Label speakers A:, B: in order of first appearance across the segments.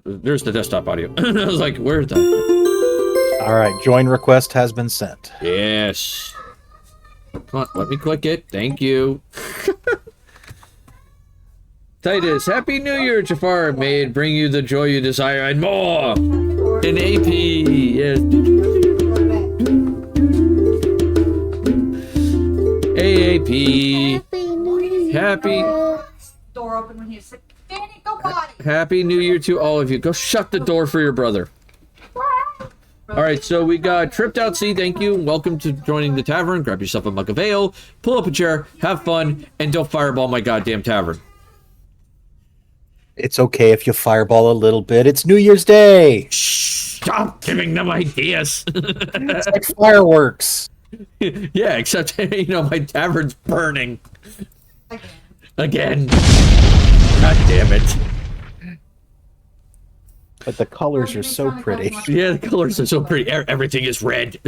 A: There's the desktop audio. I was like, where's the...
B: All right, join request has been sent.
A: Yes. Come on, let me click it. Thank you. Titus, Happy New Year, Jafar. May it bring you the joy you desire and more. In AP. Yes. AAP. Happy.
C: Door open when you sit. Danny, go potty.
A: Happy New Year to all of you. Go shut the door for your brother. All right, so we got Tripped Out C. Thank you. Welcome to joining the tavern. Grab yourself a mug of ale, pull up a chair, have fun, and don't fireball my goddamn tavern.
B: It's okay if you fireball a little bit. It's New Year's Day.
A: Stop giving them ideas.
B: It's like fireworks.
A: Yeah, except, my tavern's burning. Again. God damn it.
B: But the colors are so pretty.
A: Yeah, the colors are so pretty. Everything is red.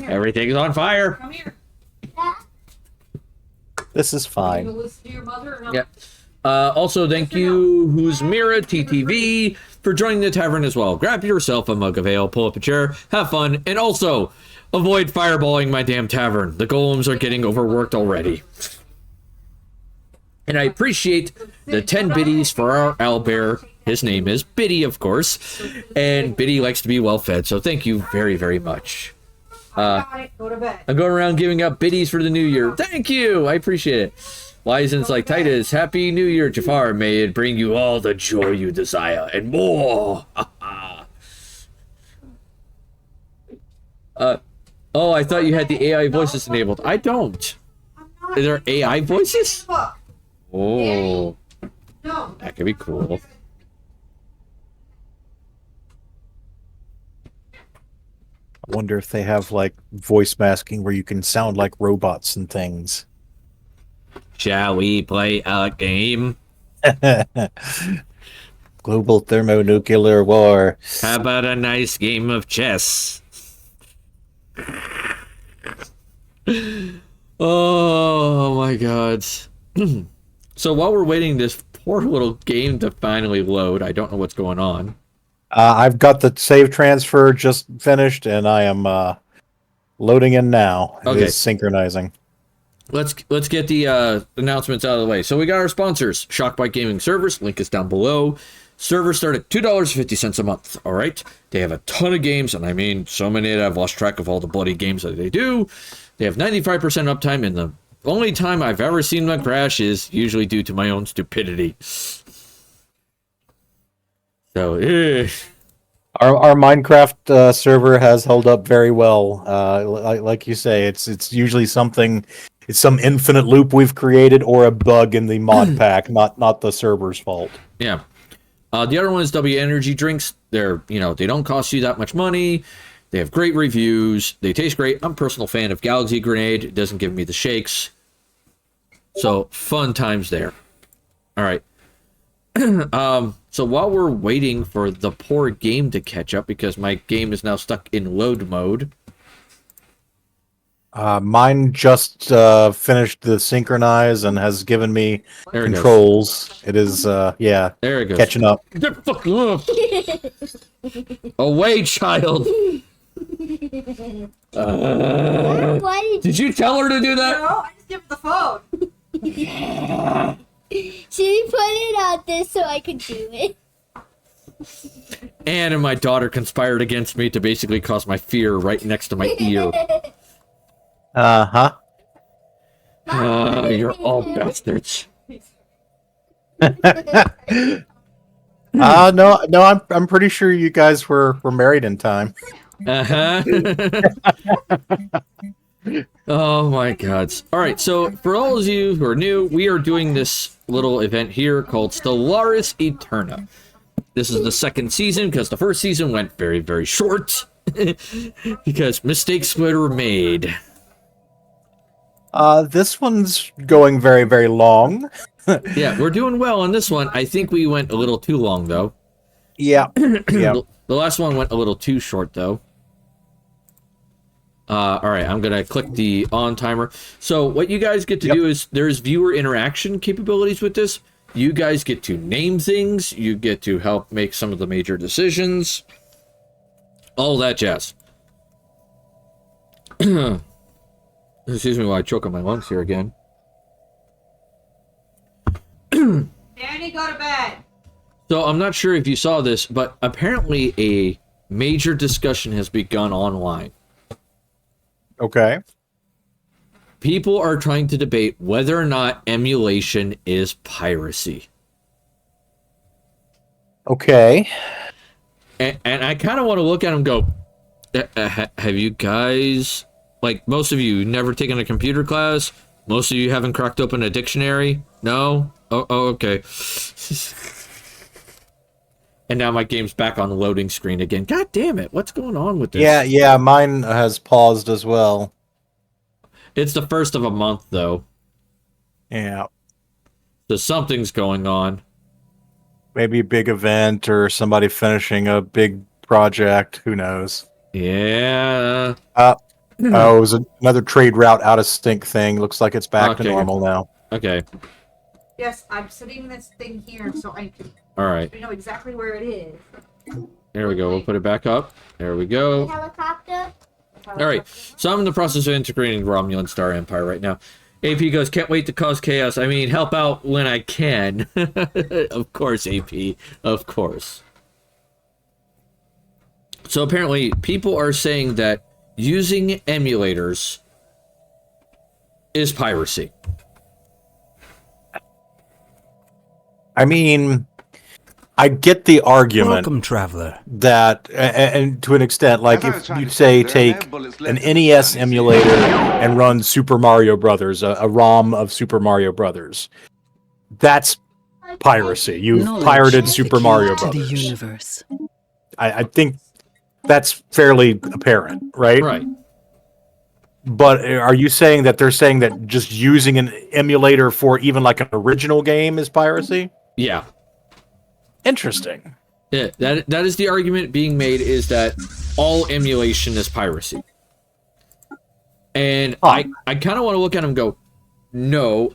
A: Everything is on fire.
C: Come here.
B: This is fine.
C: You listen to your mother or no?
A: Yeah. Also, thank you, Who's Mira TTV, for joining the tavern as well. Grab yourself a mug of ale, pull up a chair, have fun, and also avoid fireballing my damn tavern. The golems are getting overworked already. And I appreciate the 10 biddies for our owlbear. His name is Biddy, of course. And Biddy likes to be well fed, so thank you very, very much.
C: Go to bed.
A: I'm going around giving out biddies for the new year. Thank you! I appreciate it. License like Titus, Happy New Year, Jafar. May it bring you all the joy you desire and more. Oh, I thought you had the AI voices enabled. I don't. Is there AI voices? Oh,
C: No.
A: that could be cool.
B: I wonder if they have like voice masking where you can sound like robots and things.
A: Shall we play a game?
B: Global thermonuclear war.
A: How about a nice game of chess? Oh my god. So while we're waiting this poor little game to finally load, I don't know what's going on.
B: I've got the save transfer just finished, and I am loading in now. It
A: Okay.
B: is synchronizing.
A: Let's get the announcements out of the way. So we got our sponsors, Shockbite Gaming Servers. Link is down below. Servers start at $2.50 a month. All right. They have a ton of games, and I mean so many that I've lost track of all the bloody games that they do. They have 95% uptime, and the only time I've ever seen them crash is usually due to my own stupidity. So,
B: Our Minecraft server has held up very well. Like you say, it's usually something. It's some infinite loop we've created or a bug in the mod pack, not the server's fault.
A: yeah. The other one is W Energy drinks. They're, they don't cost you that much money. They have great reviews. They taste great. I'm a personal fan of Galaxy Grenade. It doesn't give me the shakes. So, fun times there. All right. So while we're waiting for the poor game to catch up, because my game is now stuck in load mode.
B: Mine just finished the synchronize and has given me
A: There it
B: controls. It is, yeah,
A: There it goes.
B: catching up.
A: Get the fuck up. Away, child. Did you tell her to do that?
C: No, I just give her the phone.
D: She put it out there so I could do it.
A: Anne and my daughter conspired against me to basically cause my fear right next to my ear.
B: Uh-huh.
A: You're all bastards.
B: No, I'm pretty sure you guys were married in time.
A: Uh-huh. Oh my god. Alright, so for all of you who are new, we are doing this little event here called Stellaris Eterna. This is the second season because the first season went very, very short because mistakes were made.
B: This one's going very, very long.
A: Yeah, we're doing well on this one. I think we went a little too long, though.
B: Yeah. Yeah.
A: The last one went a little too short, though. Alright, I'm gonna click the on timer. So what you guys get to do is there's viewer interaction capabilities with this. You guys get to name things. You get to help make some of the major decisions. All that jazz. Excuse me while I choke on my lungs here again.
C: Danny, go to bed.
A: So I'm not sure if you saw this, but apparently a major discussion has begun online.
B: Okay.
A: People are trying to debate whether or not emulation is piracy.
B: Okay.
A: And I kind of want to look at them and go, have you guys, like most of you, never taken a computer class? Most of you haven't cracked open a dictionary? No? Oh okay. And now my game's back on the loading screen again. God damn it. What's going on with this?
B: Yeah, mine has paused as well.
A: It's the first of a month, though.
B: Yeah.
A: So something's going on.
B: Maybe a big event or somebody finishing a big project. Who knows?
A: Yeah.
B: Oh, it was another trade route out of stink thing. Looks like it's back to
A: Okay.
B: normal now.
A: Okay.
C: Yes, I'm sitting this thing here so I
A: All right.
C: know exactly where it is.
A: There we go. We'll put it back up. There we go.
D: Helicopter.
A: All right. So I'm in the process of integrating Romulan Star Empire right now. AP goes, can't wait to cause chaos. I mean, help out when I can. Of course, AP. Of course. So apparently, people are saying that using emulators is piracy.
B: I mean, I get the argument
E: Welcome, traveler.
B: that, and to an extent, like if you say take an NES emulator and run Super Mario Brothers, a ROM of Super Mario Brothers, that's piracy. You've
F: Knowledge
B: pirated
F: is
B: Super
F: the key
B: Mario
F: to the
B: Brothers.
F: universe.
B: I think that's fairly apparent, right?
A: Right.
B: But are you saying that they're saying that just using an emulator for even like an original game is piracy?
A: Yeah.
B: Interesting.
A: Yeah, that is the argument being made, is that all emulation is piracy. And I kind of want to look at him and go, no.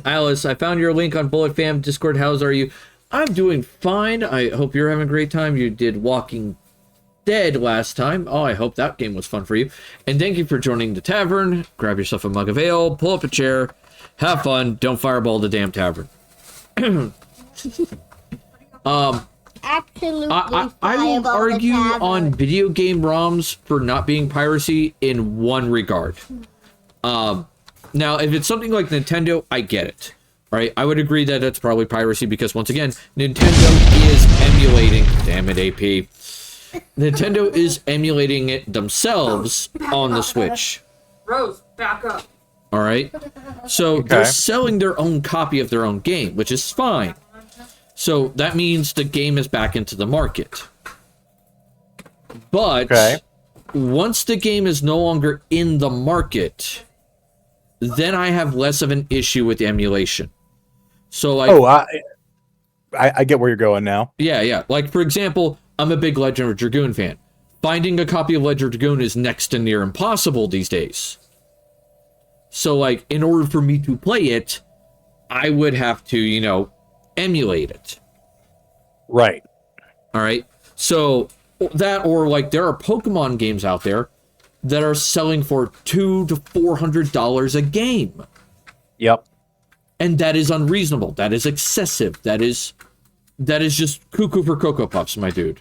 A: Alice, I found your link on Bullet Fam Discord. How's are you? I'm doing fine. I hope you're having a great time. You did Walking Dead last time. Oh, I hope that game was fun for you. And thank you for joining the tavern. Grab yourself a mug of ale, pull up a chair, have fun. Don't fireball the damn tavern.
D: Absolutely.
A: I will
D: fireball
A: argue
D: the tavern.
A: on video game ROMs for not being piracy in one regard. Now, if it's something like Nintendo, I get it. Right? I would agree that that's probably piracy because, once again, Nintendo is emulating... Damn it, AP. Nintendo is emulating it themselves on the Switch.
C: Rose, back up.
A: All right? So
B: Okay.
A: they're selling their own copy of their own game, which is fine. So that means the game is back into the market. But
B: Okay.
A: once the game is no longer in the market, then I have less of an issue with emulation. So like,
B: Oh, I get where you're going now.
A: yeah. Like, for example, I'm a big Legend of Dragoon fan. Finding a copy of Legend of Dragoon is next to near impossible these days. So, like, in order for me to play it, I would have to, emulate it.
B: Right.
A: All right. So that, or like, there are Pokemon games out there that are selling for $200 to $400 a game.
B: Yep.
A: And that is unreasonable. That is excessive. That is just cuckoo for Cocoa Puffs, my dude.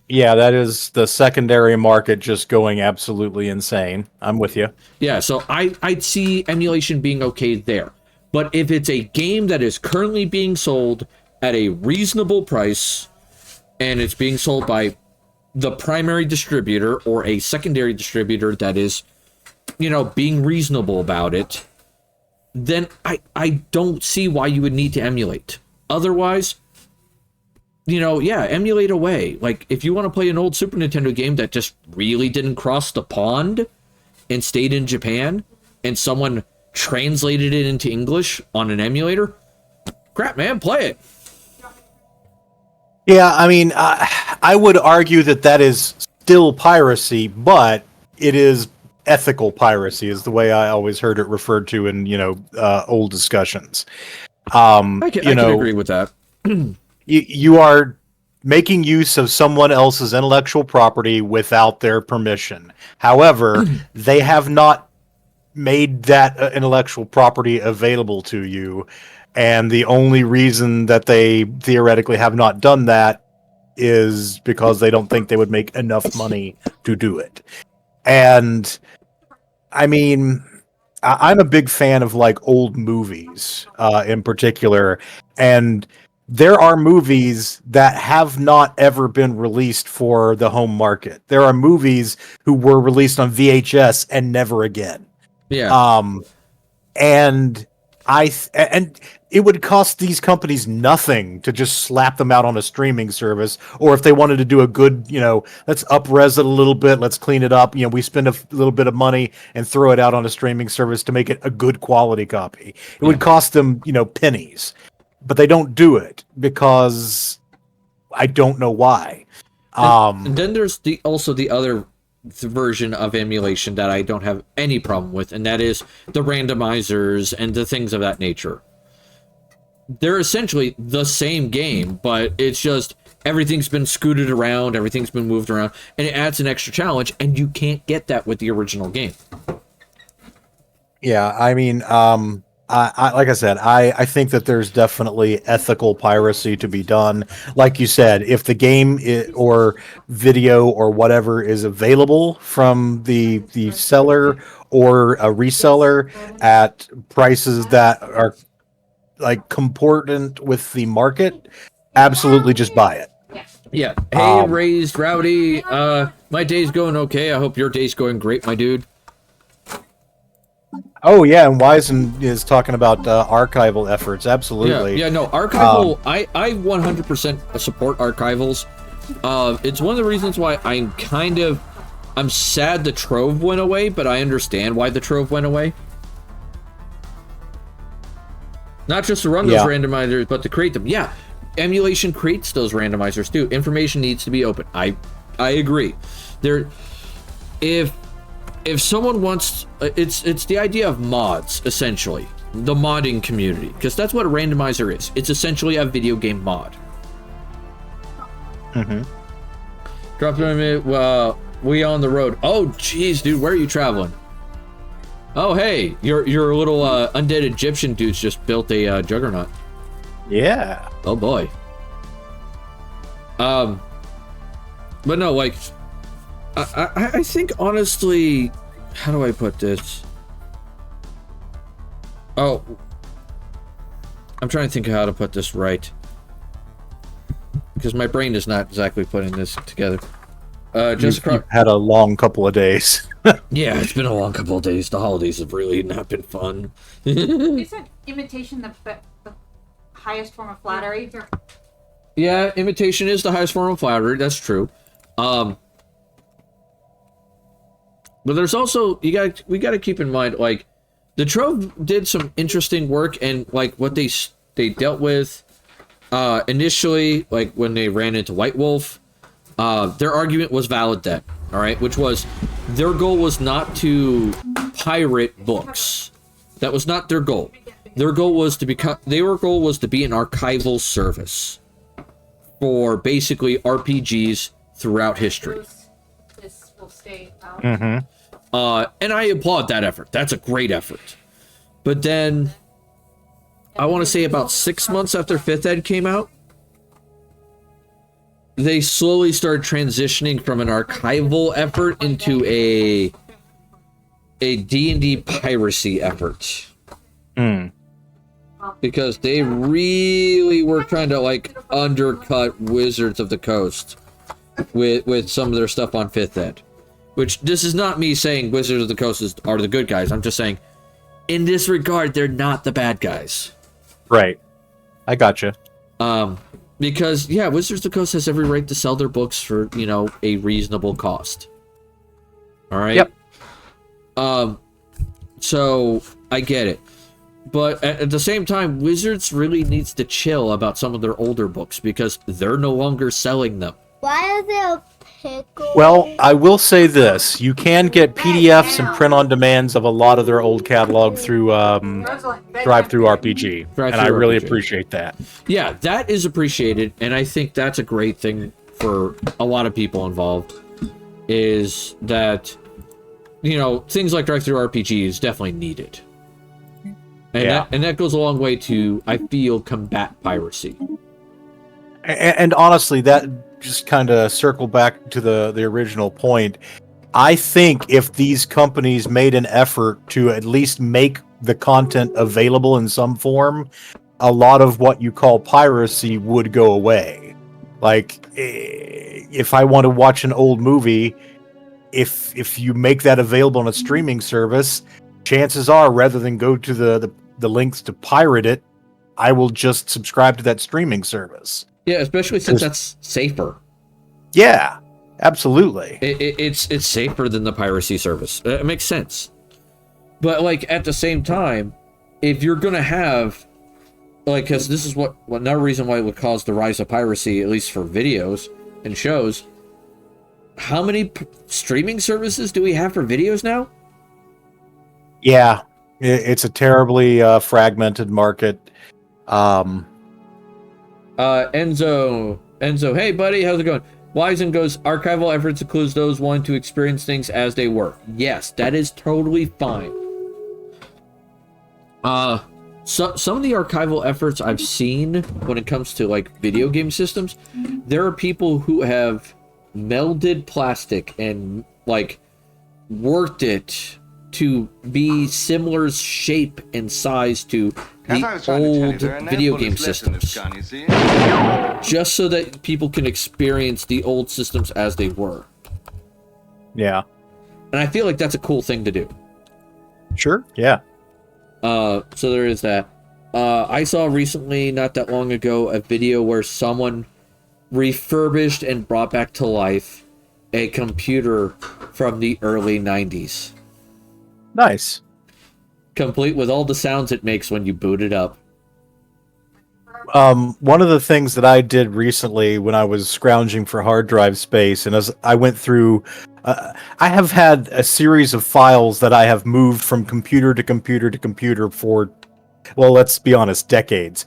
B: Yeah, that is the secondary market just going absolutely insane. I'm with you.
A: Yeah, so I'd see emulation being okay there. But if it's a game that is currently being sold at a reasonable price, and it's being sold by the primary distributor or a secondary distributor that is, being reasonable about it, then I don't see why you would need to emulate. Otherwise, emulate away. Like, if you want to play an old Super Nintendo game that just really didn't cross the pond and stayed in Japan, and someone translated it into English on an emulator, crap, man, play it.
B: Yeah, I mean, I would argue that is still piracy, but it is ethical piracy, is the way I always heard it referred to in, old discussions.
A: I can agree with that.
B: You are making use of someone else's intellectual property without their permission. However, they have not made that intellectual property available to you, and the only reason that they theoretically have not done that is because they don't think they would make enough money to do it. And I mean, I'm a big fan of like old movies in particular, and there are movies that have not ever been released for the home market. There are movies who were released on VHS and never again.
A: Yeah.
B: And and it would cost these companies nothing to just slap them out on a streaming service, or if they wanted to do a good, let's up-res it a little bit, let's clean it up, we spend a little bit of money and throw it out on a streaming service to make it a good quality copy. It would cost them, pennies, but they don't do it because I don't know why.
A: And then there's also the other version of emulation that I don't have any problem with, and that is the randomizers and the things of that nature. They're essentially the same game, but it's just everything's been scooted around, everything's been moved around, and it adds an extra challenge, and you can't get that with the original game.
B: Yeah, I mean, I like I said, I think that there's definitely ethical piracy to be done. Like you said, if the game or video or whatever is available from the seller or a reseller at prices that are like comportant with the market, absolutely just buy it.
A: Yeah. Hey, Raised Rowdy. My day's going okay. I hope your day's going great, my dude.
B: Oh yeah, and Wizen is talking about archival efforts. Absolutely.
A: Yeah. No, archival. I 100% support archivals. It's one of the reasons why I'm sad the Trove went away, but I understand why the Trove went away. Not just to run those randomizers, but to create them. Yeah, emulation creates those randomizers too. Information needs to be open. I agree. If someone wants, it's the idea of mods, essentially. The modding community. Because that's what a randomizer is. It's essentially a video game mod.
B: Mm-hmm.
A: Drop in a minute, we on the road. Oh, jeez, dude, where are you traveling? Oh, hey, your little undead Egyptian dudes just built a juggernaut.
B: Yeah.
A: Oh, boy. But no, like... I think, honestly, how do I put this? Oh, I'm trying to think of how to put this right. Because my brain is not exactly putting this together. You've
B: had a long couple of days.
A: Yeah, it's been a long couple of days. The holidays have really not been fun.
C: Isn't imitation the highest form of flattery?
A: Yeah, imitation is the highest form of flattery. That's true. But there's also we got to keep in mind, like, the Trove did some interesting work, and like what they dealt with initially, like when they ran into White Wolf, their argument was valid then, all right, which was their goal was not to pirate books. That was not their goal. Their goal was to be an archival service for basically RPGs throughout history.
C: This will stay out.
B: Mm-hmm.
A: And I applaud that effort. That's a great effort. But then, I want to say about 6 months after 5th Ed came out, they slowly started transitioning from an archival effort into a D&D piracy effort.
B: Mm.
A: Because they really were trying to, like, undercut Wizards of the Coast with some of their stuff on 5th Ed. Which, this is not me saying Wizards of the Coast are the good guys. I'm just saying, in this regard, they're not the bad guys.
B: Right. I gotcha.
A: Because, yeah, Wizards of the Coast has every right to sell their books for, a reasonable cost. Alright?
B: Yep.
A: So, I get it. But at the same time, Wizards really needs to chill about some of their older books because they're no longer selling them.
D: Why is there a pickle?
B: Well, I will say this: you can get PDFs and print-on-demands of a lot of their old catalog through
C: Rosalind,
B: Drive-Through RPG, and I
A: Drive-Thru
B: really
A: RPG.
B: appreciate that.
A: Yeah, that is appreciated, and I think that's a great thing for a lot of people involved. Is that things like Drive-Thru RPG is definitely needed, and that goes a long way to, I feel, combat piracy.
B: And honestly, that just kind of circle back to the original point. I think if these companies made an effort to at least make the content available in some form, a lot of what you call piracy would go away. Like, if I want to watch an old movie, if you make that available on a streaming service, chances are, rather than go to the links to pirate it, I will just subscribe to that streaming service.
A: Yeah, especially since that's safer.
B: Yeah, absolutely.
A: It's safer than the piracy service. It makes sense. But like at the same time, if you're gonna have because this is what another reason why it would cause the rise of piracy, at least for videos and shows. How many streaming services do we have for videos now?
B: Yeah, it's a terribly fragmented market.
A: Enzo, hey buddy, how's it going? Wizen goes, archival efforts includes those wanting to experience things as they were. Yes, that is totally fine. So some of the archival efforts I've seen when it comes to like video game systems, there are people who have melded plastic and like worked it to be similar shape and size to the old video game systems, just so that people can experience the old systems as they were.
B: Yeah.
A: And I feel like that's a cool thing to do.
B: Sure. Yeah.
A: So there is that. I saw recently, not that long ago, a video where someone refurbished and brought back to life a computer from the early 90s.
B: Nice.
A: Complete with all the sounds it makes when you boot it up.
B: One of the things that I did recently when I was scrounging for hard drive space, and as I went through, I have had a series of files that I have moved from computer to computer to computer for, well, let's be honest, decades.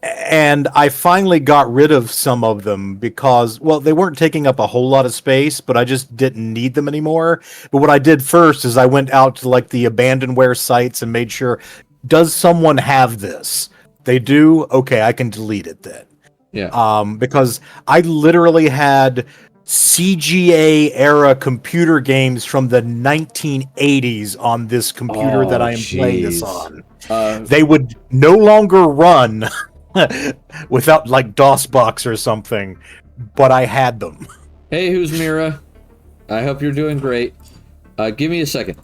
B: And I finally got rid of some of them because, well, they weren't taking up a whole lot of space, but I just didn't need them anymore. But what I did first is I went out to like the abandonware sites and made sure, does someone have this? They do? Okay, I can delete it then.
A: Yeah.
B: Because I literally had CGA era computer games from the 1980s on this computer that I am playing this on. They would no longer run without like DOSBox or something, but I had them.
A: Hey, who's Mira? I hope you're doing great. Give me a second.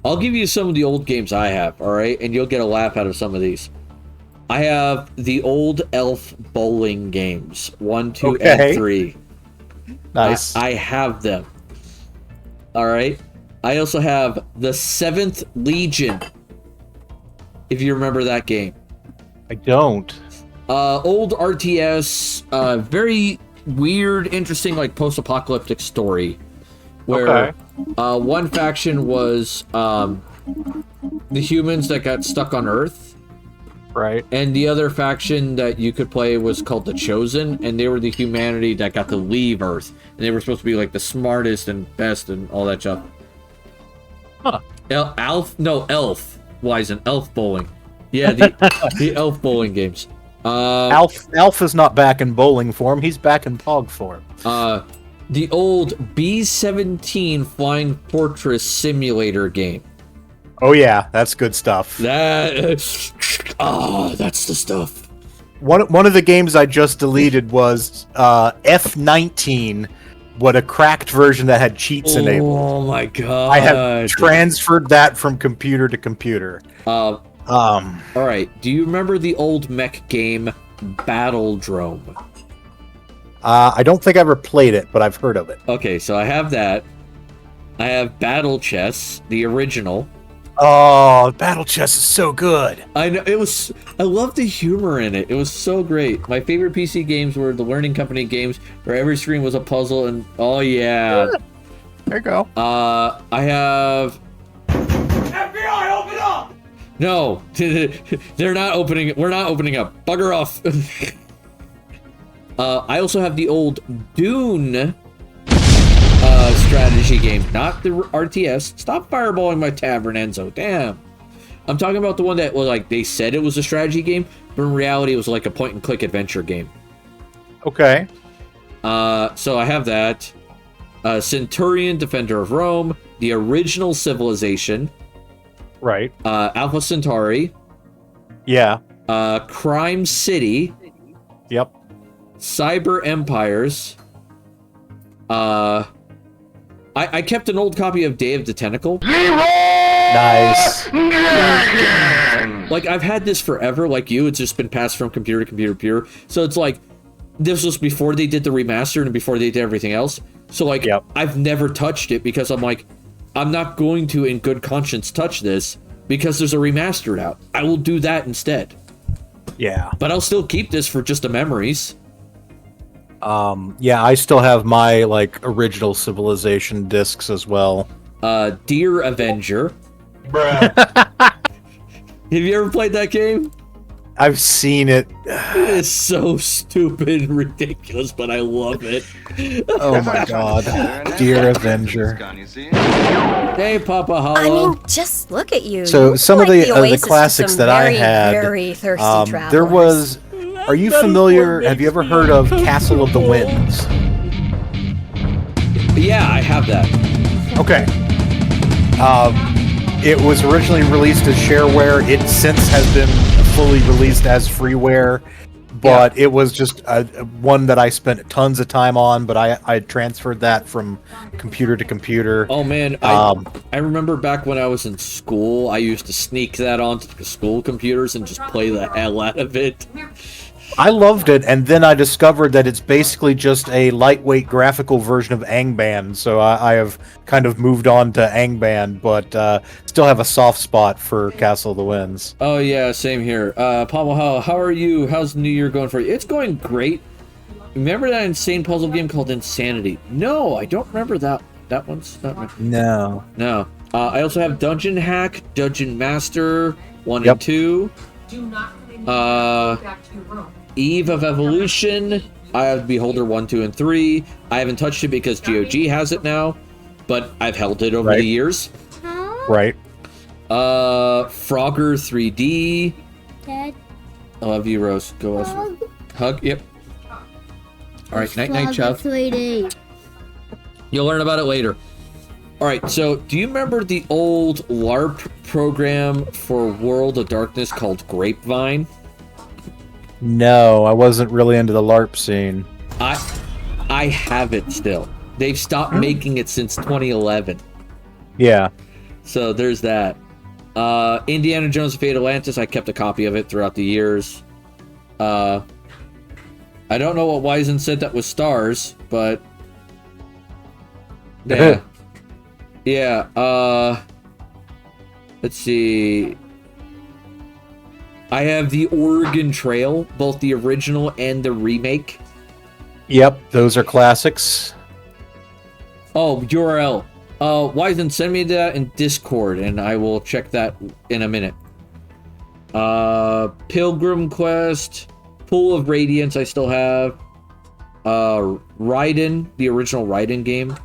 A: I'll give you some of the old games I have, alright? And you'll get a laugh out of some of these. I have the old Elf bowling games. 1, 2, and 3.
B: Nice.
A: I have them. Alright? I also have the 7th Legion. If you remember that game.
B: I don't.
A: Old RTS, very weird, interesting, like post-apocalyptic story. Where one faction was the humans that got stuck on Earth.
B: Right.
A: And the other faction that you could play was called the Chosen, and they were the humanity that got to leave Earth. And they were supposed to be like the smartest and best and all that stuff.
B: Huh.
A: Elf. Why is an Elf bowling? Yeah, the Elf bowling games.
B: Alf is not back in bowling form, he's back in Pog form.
A: The old B-17 Flying Fortress Simulator game.
B: Oh yeah, that's good stuff.
A: That's the stuff.
B: One of the games I just deleted was F-19, but a cracked version that had cheats enabled.
A: Oh my god.
B: I have transferred that from computer to computer.
A: Alright, do you remember the old mech game Battledrome?
B: I don't think I ever played it, but I've heard of it.
A: Okay, so I have that. I have Battle Chess, the original.
B: Oh, Battle Chess is so good.
A: I know it was. I love the humor in it. It was so great. My favorite PC games were the Learning Company games, where every screen was a puzzle. And oh yeah,
B: There you go.
A: I have.
E: FBI, open up!
A: No, they're not opening. We're not opening up. Bugger off. I also have the old Dune strategy game, not the RTS. Stop fireballing my tavern, Enzo. Damn. I'm talking about the one that was like they said it was a strategy game, but in reality it was like a point and click adventure game.
B: Okay.
A: So I have that. Centurion, Defender of Rome, the original Civilization,
B: Right.
A: Alpha Centauri,
B: Yeah.
A: Crime City,
B: Yep.
A: Cyber Empires. I kept an old copy of Day of the Tentacle.
B: Nice.
A: Like, I've had this forever, like you. It's just been passed from computer to computer. So it's like, this was before they did the remaster and before they did everything else. So, like,
B: Yep.
A: I've never touched it because I'm like, I'm not going to, in good conscience, touch this because there's a remastered out. I will do that instead.
B: Yeah.
A: But I'll still keep this for just the memories.
B: Yeah, I still have my, like, original Civilization discs as well.
A: Dear Avenger.
E: Bruh.
A: Have you ever played that game?
B: I've seen it.
A: It is so stupid and ridiculous, but I love it.
B: Oh my god. Dear Avenger.
A: Hey, Papa
F: I
A: Hollow.
F: mean, just look at you.
B: So
F: You
B: some
F: look
B: of
F: like
B: the
F: oasis to
B: classics
F: some
B: that I
F: very,
B: had,
F: very thirsty
B: there
F: travelers.
B: was. Are you familiar? Have you ever heard of Castle of the Winds?
A: Yeah, I have that.
B: Okay. It was originally released as shareware. It since has been fully released as freeware, but it was just one that I spent tons of time on. But I transferred that from computer to computer.
A: Oh man, I remember back when I was in school, I used to sneak that onto the school computers and just play the hell out of it.
B: I loved it, and then I discovered that it's basically just a lightweight graphical version of Angband. So I have kind of moved on to Angband, but still have a soft spot for Castle of the Winds.
A: Oh yeah, same here. Papa, how are you? How's New Year going for you? It's going great. Remember that insane puzzle game called Insanity? No, I don't remember that. That one's not.
B: No.
A: No. I also have Dungeon Hack, Dungeon Master 1
B: Yep.
A: and 2.
C: Do not
A: Uh,
C: back to your room.
A: Eve of Evolution. I have Beholder 1, 2, and 3. I haven't touched it because GOG has it now, but I've held it over
B: Right.
A: the years.
B: Right.
A: Frogger 3D.
D: Dad,
A: I love you, Rose. Go us.
D: Frog,
A: Hug. Yep. All right. Night, night,
D: Frog
A: Chubb.
D: 3D.
A: You'll learn about it later. All right. So, do you remember the old LARP program for World of Darkness called Grapevine?
B: No, I wasn't really into the LARP scene.
A: I have it still. They've stopped making it since 2011.
B: Yeah.
A: So there's that. Indiana Jones and Fate of Atlantis, I kept a copy of it throughout the years. I don't know what Wizen said that was stars, but yeah. Yeah, let's see. I have the Oregon Trail, both the original and the remake.
B: Yep, those are classics.
A: Oh, URL. Wizen, send me that in Discord, and I will check that in a minute. Pilgrim Quest, Pool of Radiance, I still have. Raiden, the original Raiden game.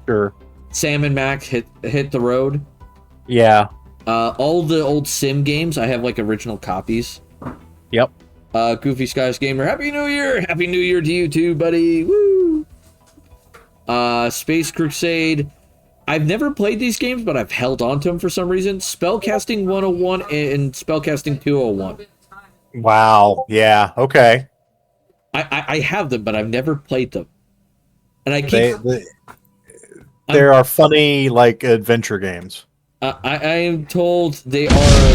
B: Sure.
A: Sam and Max hit the road.
B: Yeah.
A: All the old Sim games, I have like original copies.
B: Yep.
A: Goofy Skies Gamer, Happy New Year! Happy New Year to you too, buddy! Woo! Space Crusade. I've never played these games, but I've held on to them for some reason. Spellcasting 101 and Spellcasting 201.
B: Wow. Yeah. Okay.
A: I have them, but I've never played them. And I keep...
B: There are funny, like, adventure games.
A: I am told they are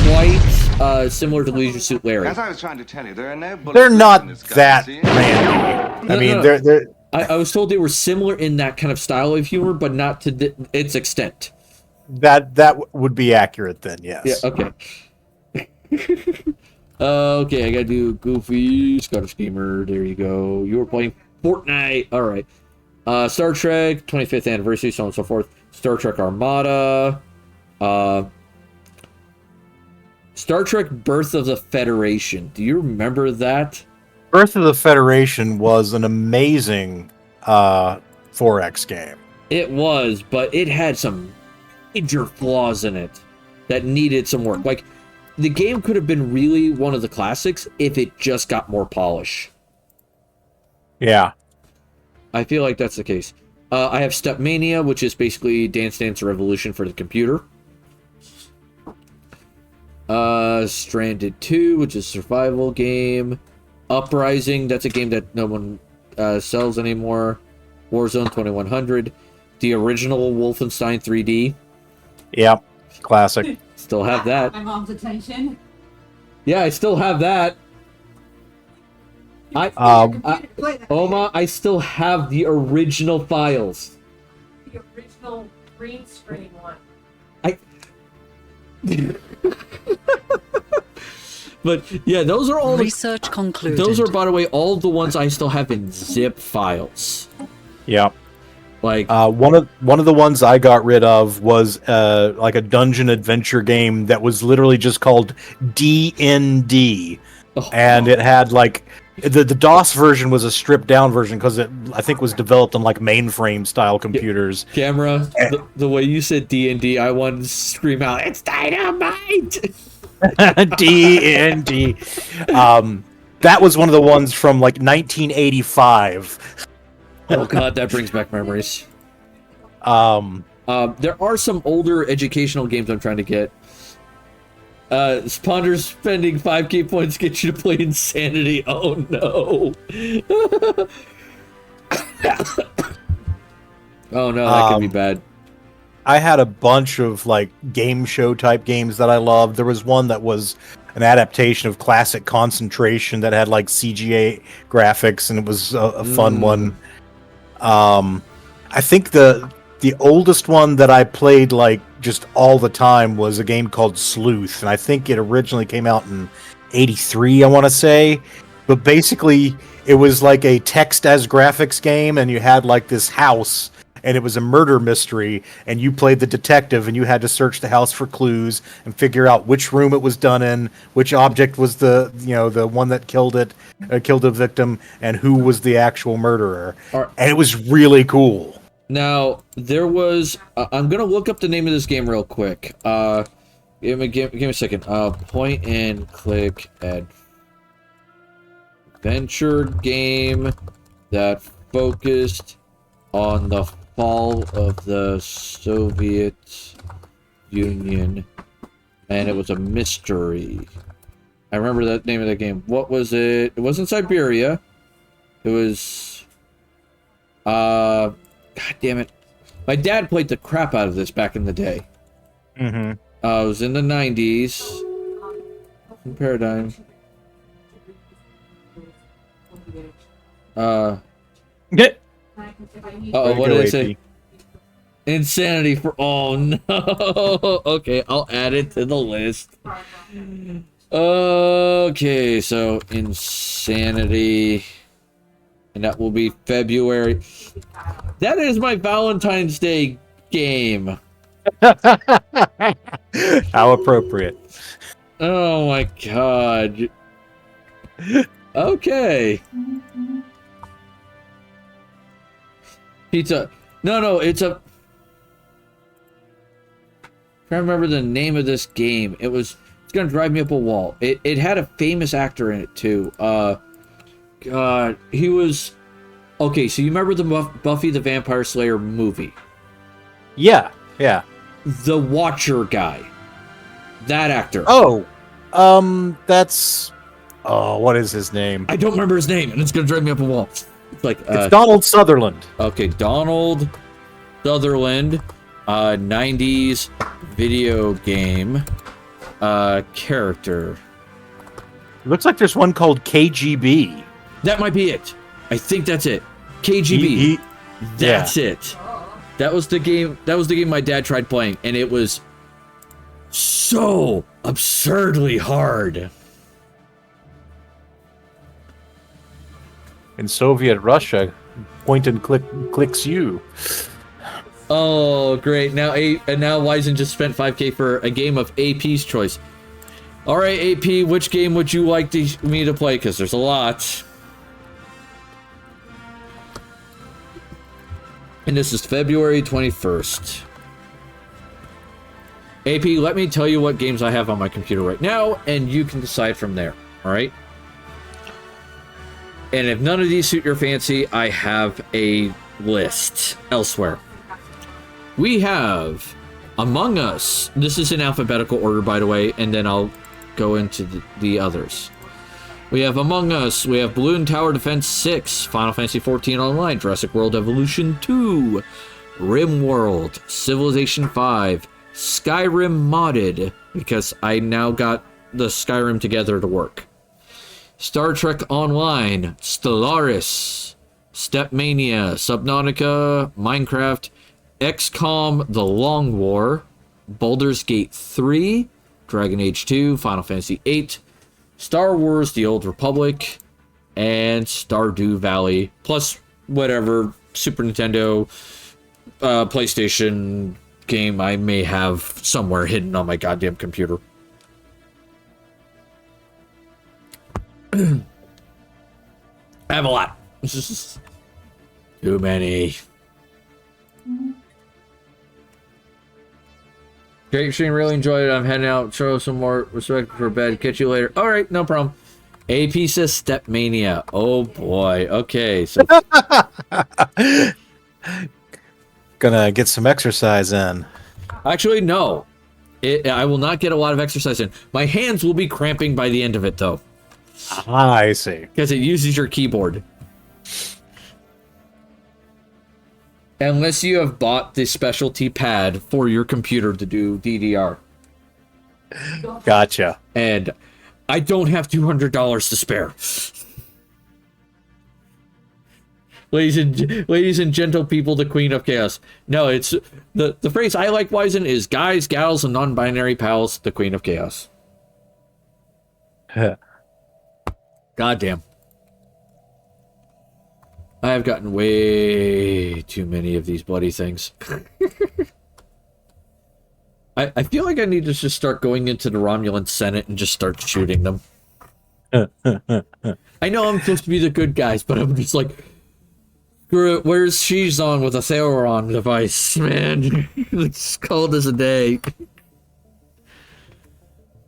A: quite similar to Leisure Suit Larry.
G: As I was trying to tell you, there are no bullets
B: They're
G: in
B: not
G: this
B: that
G: galaxy.
B: randy. I mean,
A: no.
B: they're
A: I was told they were similar in that kind of style of humor, but not to its extent.
B: That would be accurate then. Yes.
A: Yeah. Okay. Okay, I gotta do Goofy, Scottish Gamer. There you go. You were playing Fortnite. All right. Star Trek 25th anniversary, so on and so forth. Star Trek Armada. Star Trek Birth of the Federation. Do you remember that?
B: Birth of the Federation was an amazing 4X game.
A: It was, but it had some major flaws in it that needed some work. Like, the game could have been really one of the classics if it just got more polish.
B: Yeah.
A: I feel like that's the case. I have Stepmania, which is basically Dance Dance Revolution for the computer. Stranded 2, which is a survival game. Uprising, that's a game that no one sells anymore. Warzone 2100. The original Wolfenstein 3D.
B: Yep. Classic.
A: Still have that.
C: My mom's attention.
A: Yeah, I still have that. Oma, I still have the original files.
G: The original green screen one.
A: But yeah, those are all
H: Research concluded.
A: those are, by the way, all the ones I still have in zip files.
B: Yep.
A: Like
B: one of the ones I got rid of was like a dungeon adventure game that was literally just called DND, and it had like the DOS version was a stripped down version because it I think was developed on like mainframe style computers.
A: Camera, the way you said D&D, I wanted to scream out, "It's dynamite!"
B: DND. That was one of the ones from like 1985.
A: Oh god, that brings back memories. There are some older educational games I'm trying to get. Ponder's spending 5k points to get you to play Insanity. Oh no. Oh no, that could be bad.
B: I had a bunch of like game show type games that I loved. There was one that was an adaptation of Classic Concentration that had like CGA graphics, and it was a fun one. I think the oldest one that I played like just all the time was a game called Sleuth, and I think it originally came out in '83, I want to say. But basically, it was like a text as graphics game, and you had like this house, and it was a murder mystery, and you played the detective, and you had to search the house for clues and figure out which room it was done in, which object was the one that killed the victim, and who was the actual murderer. And it was really cool.
A: Now, there was... I'm going to look up the name of this game real quick. Give me a second. Point and click adventure game that focused on the fall of the Soviet Union, and it was a mystery. I remember that name of the game. What was it? It wasn't Siberia. It was... God damn it. My dad played the crap out of this back in the day.
B: Mm-hmm.
A: It was in the 90s. Paradigm.
B: Yeah.
A: Oh, what did I say? Insanity for... Oh, no. Okay, I'll add it to the list. Okay, so Insanity... And that will be February. That is my Valentine's Day game.
B: How appropriate.
A: Oh my god. Okay. Pizza. No, it's a... I'm trying to remember the name of this game. It's gonna drive me up a wall. It had a famous actor in it too. God, he was... Okay, so you remember the Buffy the Vampire Slayer movie?
B: Yeah.
A: The Watcher guy. That actor.
B: Oh, that's... Oh, what is his name?
A: I don't remember his name, and it's gonna drive me up a wall. It's like...
B: it's Donald Sutherland.
A: Okay, Donald Sutherland. 90s video game character.
B: It looks like there's one called KGB.
A: That might be it. I think that's it. KGB. That's it. That was the game. That was the game my dad tried playing, and it was so absurdly hard.
B: In Soviet Russia, point and click clicks you.
A: Oh, great! Now Wizen just spent 5K for a game of AP's choice. All right, AP, which game would you like me to play? Because there's a lot. And this is February 21st. AP, let me tell you what games I have on my computer right now, and you can decide from there. All right? And if none of these suit your fancy, I have a list elsewhere. We have Among Us. This is in alphabetical order, by the way, and then I'll go into the others. We have Among Us. We have Balloon Tower Defense 6, Final Fantasy 14 Online, Jurassic World Evolution 2, RimWorld, Civilization 5, Skyrim Modded, because I now got the Skyrim together to work. Star Trek Online, Stellaris, Stepmania, Subnautica, Minecraft, XCOM The Long War, Baldur's Gate 3, Dragon Age 2, Final Fantasy 8, Star Wars The Old Republic, and Stardew Valley, plus whatever Super Nintendo, PlayStation game I may have somewhere hidden on my goddamn computer. I have a lot. Too many. Great stream, really enjoyed it. I'm heading out. Show some more respect for bed. Catch you later. All right, no problem. AP says Stepmania. Oh boy. Okay, so
B: Gonna get some exercise in.
A: actually no, I will not get a lot of exercise in. My hands will be cramping by the end of it though,
B: I see.
A: because it uses your keyboard. Unless you have bought the specialty pad for your computer to do DDR.
B: Gotcha.
A: And I don't have $200 to spare. Ladies and gentle people, the Queen of Chaos. No, it's the phrase I like, Wizen, is guys, gals, and non-binary pals, the Queen of Chaos. Goddamn. I have gotten way too many of these bloody things. I feel like I need to just start going into the Romulan Senate and just start shooting them. I know I'm supposed to be the good guys, but I'm just like, screw it, where's Shizon with a Theron device, man? It's cold as a day.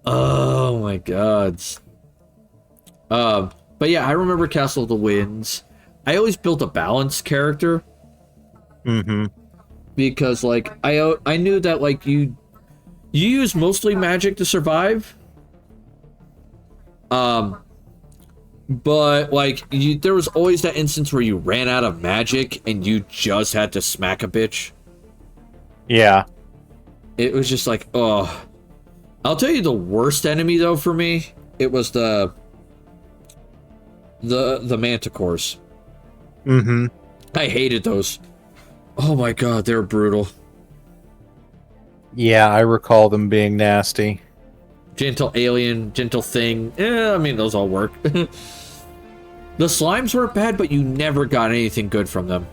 A: Oh my god. But yeah, I remember Castle of the Winds. I always built a balanced character.
B: Mm-hmm.
A: Because, like, I knew that, like, you use mostly magic to survive. But, like, there was always that instance where you ran out of magic and you just had to smack a bitch.
B: Yeah.
A: It was just like, oh. I'll tell you the worst enemy, though, for me, it was the manticores.
B: Mm-hmm.
A: I hated those. Oh my god, they're brutal.
B: Yeah, I recall them being nasty.
A: Gentle alien, gentle thing. I mean, those all work. The slimes weren't bad, but you never got anything good from them.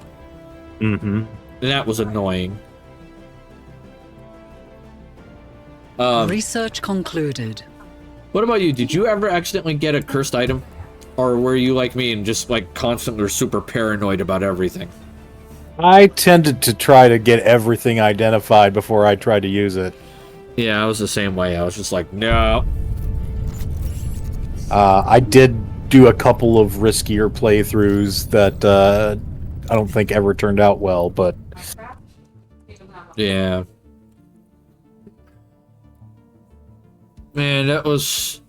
B: Mm-hmm.
A: And that was annoying.
H: Research concluded.
A: What about you? Did you ever accidentally get a cursed item? Or were you like me and just like constantly super paranoid about everything?
B: I tended to try to get everything identified before I tried to use it.
A: Yeah, I was the same way. I was just like, no.
B: I did do a couple of riskier playthroughs that I don't think ever turned out well, but...
A: Yeah. Man, that was...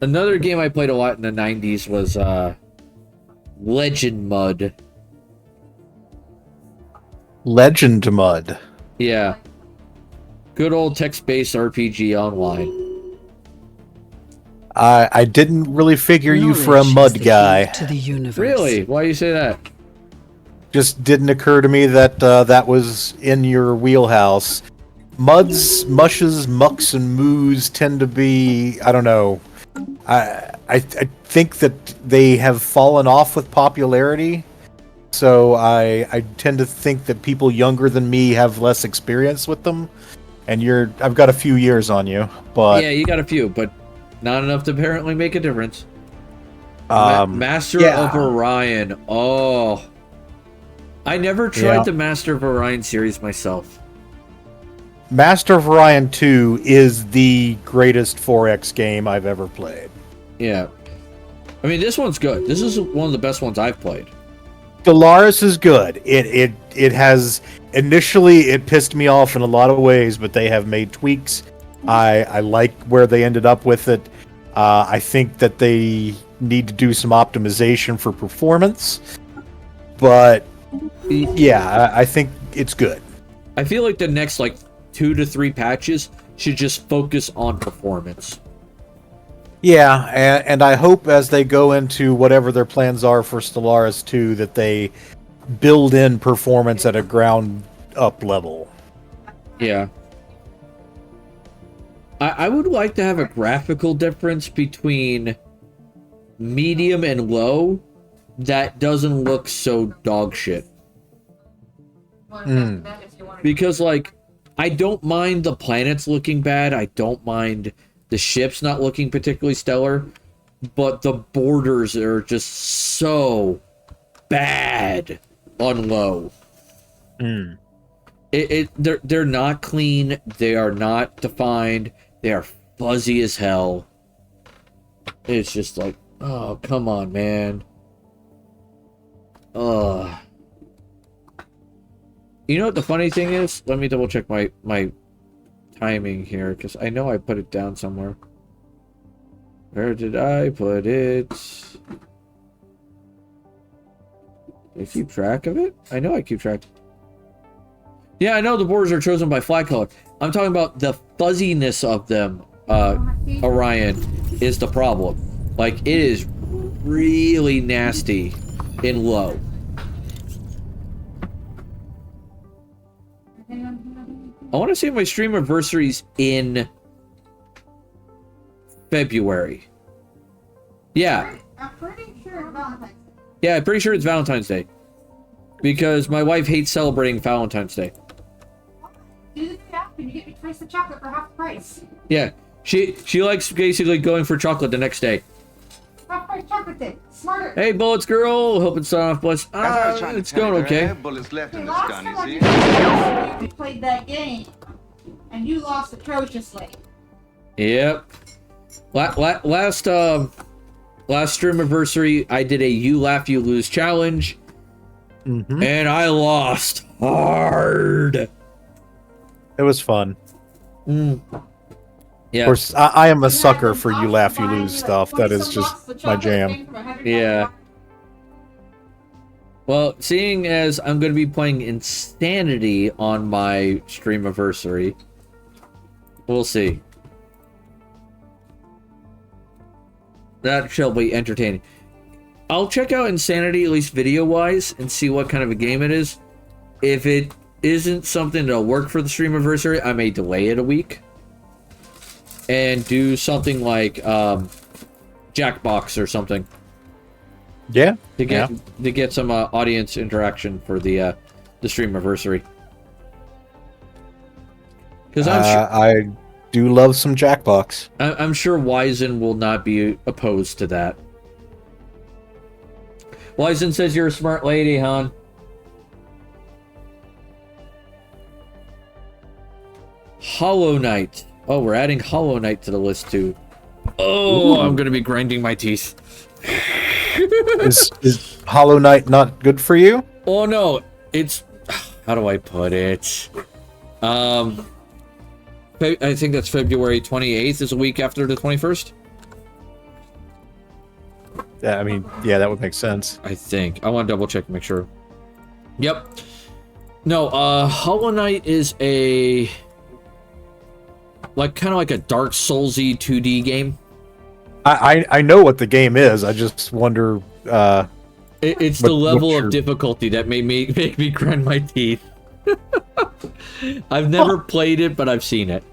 A: Another game I played a lot in the 90s was Legend Mud.
B: Legend Mud.
A: Yeah. Good old text-based RPG online.
B: I didn't really figure you for a
H: Knowledge
B: mud
H: is the key
B: guy.
H: to the universe.
A: Really? Why do you say that?
B: just didn't occur to me that that was in your wheelhouse. Muds, mushes, mucks, and moos tend to be, I don't know. I think that they have fallen off with popularity. So I tend to think that people younger than me have less experience with them. And I've got a few years on you, but
A: Yeah, you got a few, but not enough to apparently make a difference. Master
B: yeah.
A: of Orion. Oh. I never tried the Master of Orion series myself.
B: Master of Orion 2 is the greatest 4X game I've ever played.
A: Yeah. I mean, this one's good. This is one of the best ones I've played.
B: Stellaris is good. It has initially it pissed me off in a lot of ways, but they have made tweaks. I like where they ended up with it. I think that they need to do some optimization for performance, but yeah, I think it's good.
A: I feel like the next 2 to 3 patches should just focus on performance.
B: Yeah, and I hope as they go into whatever their plans are for Stellaris 2 that they build in performance at a ground up level.
A: Yeah. I would like to have a graphical difference between medium and low that doesn't look so dog shit. Because, I don't mind the planets looking bad. I don't mind the ships not looking particularly stellar. But the borders are just so bad on low. They're not clean. They are not defined. They are fuzzy as hell. It's just oh, come on, man. Ugh. You know what the funny thing is? Let me double check my timing here, because I know I put it down somewhere. Where did I put it? Did I keep track of it? I know I keep track. Yeah, I know the borders are chosen by flag color. I'm talking about the fuzziness of them. Orion is the problem. It is really nasty in low. I want to say my stream anniversary's in February. Yeah.
C: I'm pretty sure it's Valentine's Day.
A: Yeah, I'm pretty sure it's Valentine's Day. Because my wife hates celebrating Valentine's Day.
C: Do the app and you get me twice the chocolate for half the price.
A: Yeah. She likes basically going for chocolate the next day.
C: Half price chocolate day. Smarter.
A: Hey, Bullets Girl. Hope it's off, bless. It's going okay.
E: Bullets left in the
C: Last
E: gun,
C: time
E: you see?
C: we played that game, and you lost atrociously.
A: Yep. Last stream anniversary, I did a You Laugh, You Lose challenge. And I lost hard.
B: It was fun.
A: Yeah.
B: Of course, I am a sucker for You Laugh, You Lose stuff. That is just my jam.
A: Yeah. Well, seeing as I'm going to be playing Insanity on my stream anniversary, we'll see. That shall be entertaining. I'll check out Insanity, at least video-wise, and see what kind of a game it is. If it isn't something that'll work for the stream anniversary, I may delay it a week. And do something like Jackbox or something.
B: Yeah.
A: To get some audience interaction for the stream anniversary. Because
B: I do love some Jackbox.
A: I'm sure Wizen will not be opposed to that. Wizen says you're a smart lady, hon. Hollow Knight. Oh, we're adding Hollow Knight to the list too. Oh, ooh. I'm gonna be grinding my teeth.
B: Is Hollow Knight not good for you?
A: Oh no, it's, how do I put it? I think that's February 28th is a week after the 21st.
B: Yeah, I mean, yeah, that would make sense.
A: I think. I want to double check to make sure. Yep. No, Hollow Knight is a kind of like a Dark Soulsy 2D game.
B: I know what the game is. I just wonder
A: It's
B: But
A: the level
B: what's
A: of
B: your-
A: difficulty that make me grind my teeth. I've never played it, but I've seen it.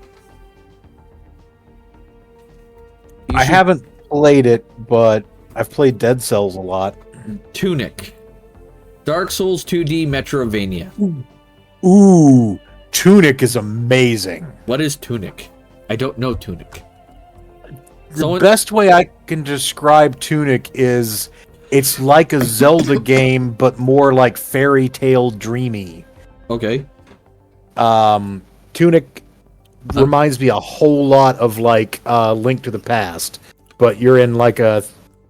A: You
B: I
A: should-
B: haven't played it, but I've played Dead Cells a lot.
A: Tunic. Dark Souls 2D Metrovania.
B: Ooh, Tunic is amazing.
A: What is Tunic? I don't know Tunic.
B: The best way I can describe Tunic is it's like a Zelda game, but more like fairy tale dreamy.
A: Okay.
B: Tunic reminds me a whole lot of like Link to the Past, but you're in like a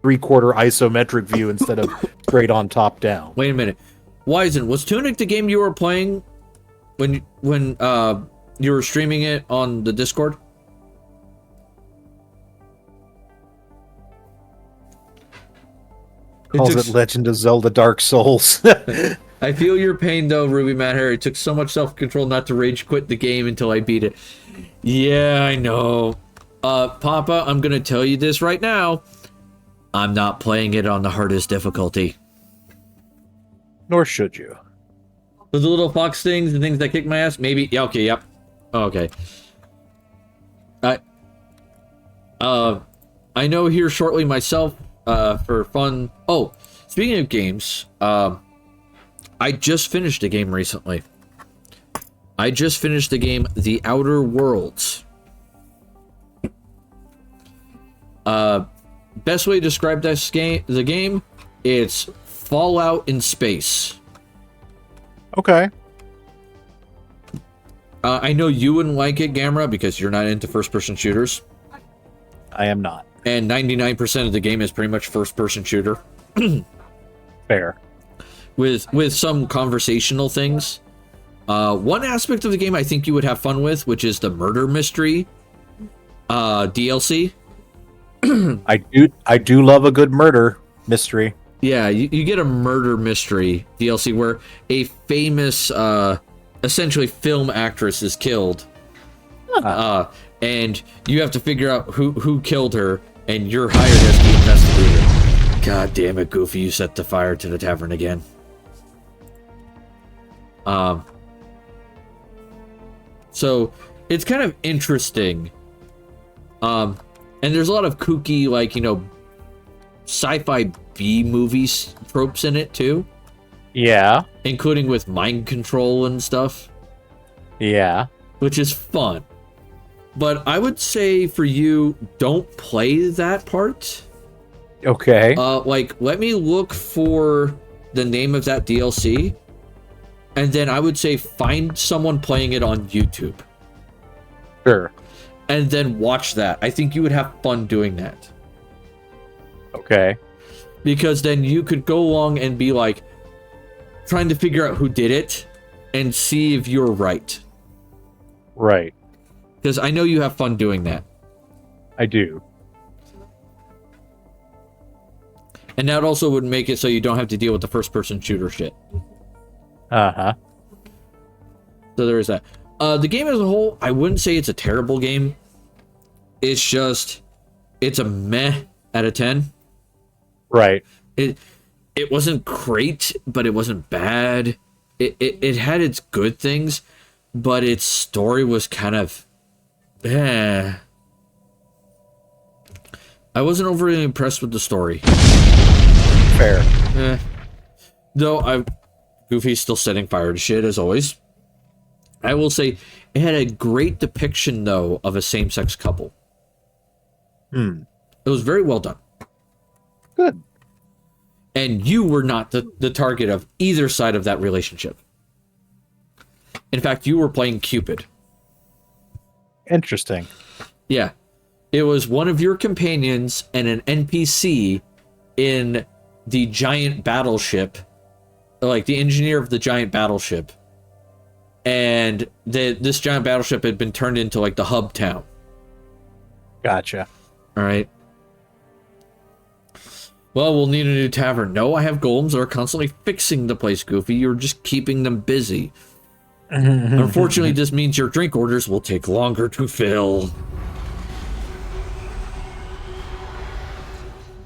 B: 3/4 isometric view instead of straight on top down.
A: Wait a minute. Wizen, was Tunic the game you were playing when you were streaming it on the Discord?
B: Calls it Legend of Zelda Dark Souls.
A: I feel your pain though, Ruby Mad Hair. It took so much self-control not to rage quit the game until I beat it. Yeah, I know. Papa, I'm gonna tell you this right now. I'm not playing it on the hardest difficulty.
B: Nor should you.
A: With the little fox things and things that kick my ass? Maybe. Yeah, okay, yep. Okay. I know here shortly myself, for fun. Oh, speaking of games, I just finished a game recently. I just finished the game The Outer Worlds. Best way to describe this the game, it's Fallout in space.
B: Okay.
A: I know you wouldn't like it, Gamera, because you're not into first-person shooters.
B: I am not.
A: And 99% of the game is pretty much first-person shooter.
B: Fair.
A: With some conversational things. One aspect of the game I think you would have fun with, which is the murder mystery DLC.
B: I do love a good murder mystery.
A: Yeah, you get a murder mystery DLC where a famous, essentially film actress is killed. And you have to figure out who killed her, and you're hired as the investigator. God damn it, Goofy, you set the fire to the tavern again. So it's kind of interesting. And there's a lot of kooky, like, you know, sci-fi B movies tropes in it too,
B: Yeah.
A: including with mind control and stuff,
B: Yeah.
A: which is fun. But I would say for you, don't play that part.
B: Okay.
A: Like, let me look for the name of that DLC, and then I would say find someone playing it on YouTube,
B: Sure.
A: and then watch that. I think you would have fun doing that.
B: Okay.
A: Because then you could go along and be like, trying to figure out who did it, and see if you're right.
B: Right.
A: Because I know you have fun doing that.
B: I do.
A: And that also would make it so you don't have to deal with the first-person shooter shit.
B: Uh-huh.
A: So there is that. The game as a whole, I wouldn't say it's a terrible game. It's just, it's a meh out of 10.
B: Right.
A: It wasn't great, but it wasn't bad. It had its good things, but its story was kind of I wasn't overly impressed with the story.
B: Fair.
A: Though Goofy's still setting fire to shit as always. I will say it had a great depiction though of a same-sex couple. It was very well done.
B: Good.
A: And you were not the target of either side of that relationship. In fact, you were playing Cupid.
B: Interesting.
A: Yeah. It was one of your companions and an NPC in the giant battleship, like the engineer of the giant battleship. And this giant battleship had been turned into like the hub town.
B: Gotcha.
A: All right. Well, we'll need a new tavern. No, I have golems that are constantly fixing the place, Goofy. You're just keeping them busy. Unfortunately, this means your drink orders will take longer to fill.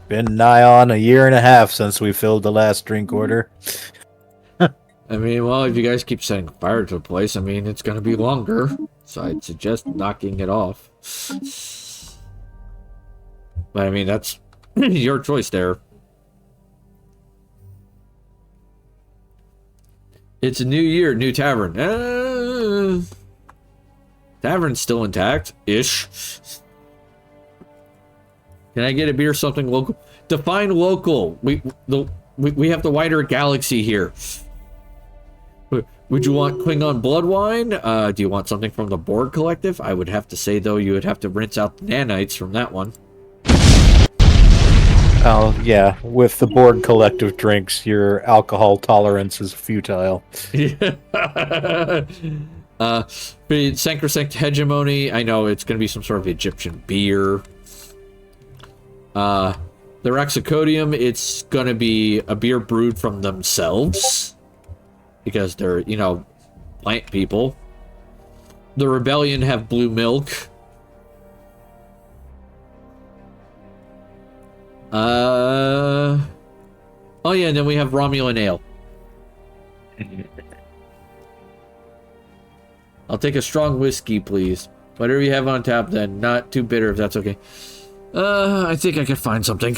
B: been nigh on a year and a half since we filled the last drink order.
A: I mean, well, if you guys keep setting fire to the place, I mean, it's going to be longer. So I'd suggest knocking it off. But I mean, that's your choice there. It's a new year, new tavern. Tavern's still intact-ish. Can I get a beer something local? Define local. We have the wider galaxy here. Would you want Klingon blood wine? Do you want something from the Borg Collective? I would have to say, though, you would have to rinse out the nanites from that one.
B: Oh, yeah. With the Borg Collective drinks, your alcohol tolerance is futile.
A: Yeah. Sacrosanct Hegemony. I know it's going to be some sort of Egyptian beer. The Raxacodium, it's going to be a beer brewed from themselves. Because they're, you know, plant people. The Rebellion have blue milk. Oh yeah, and then we have Romulan ale. I'll take a strong whiskey, please. Whatever you have on tap, then. Not too bitter, if that's okay. I think I could find something.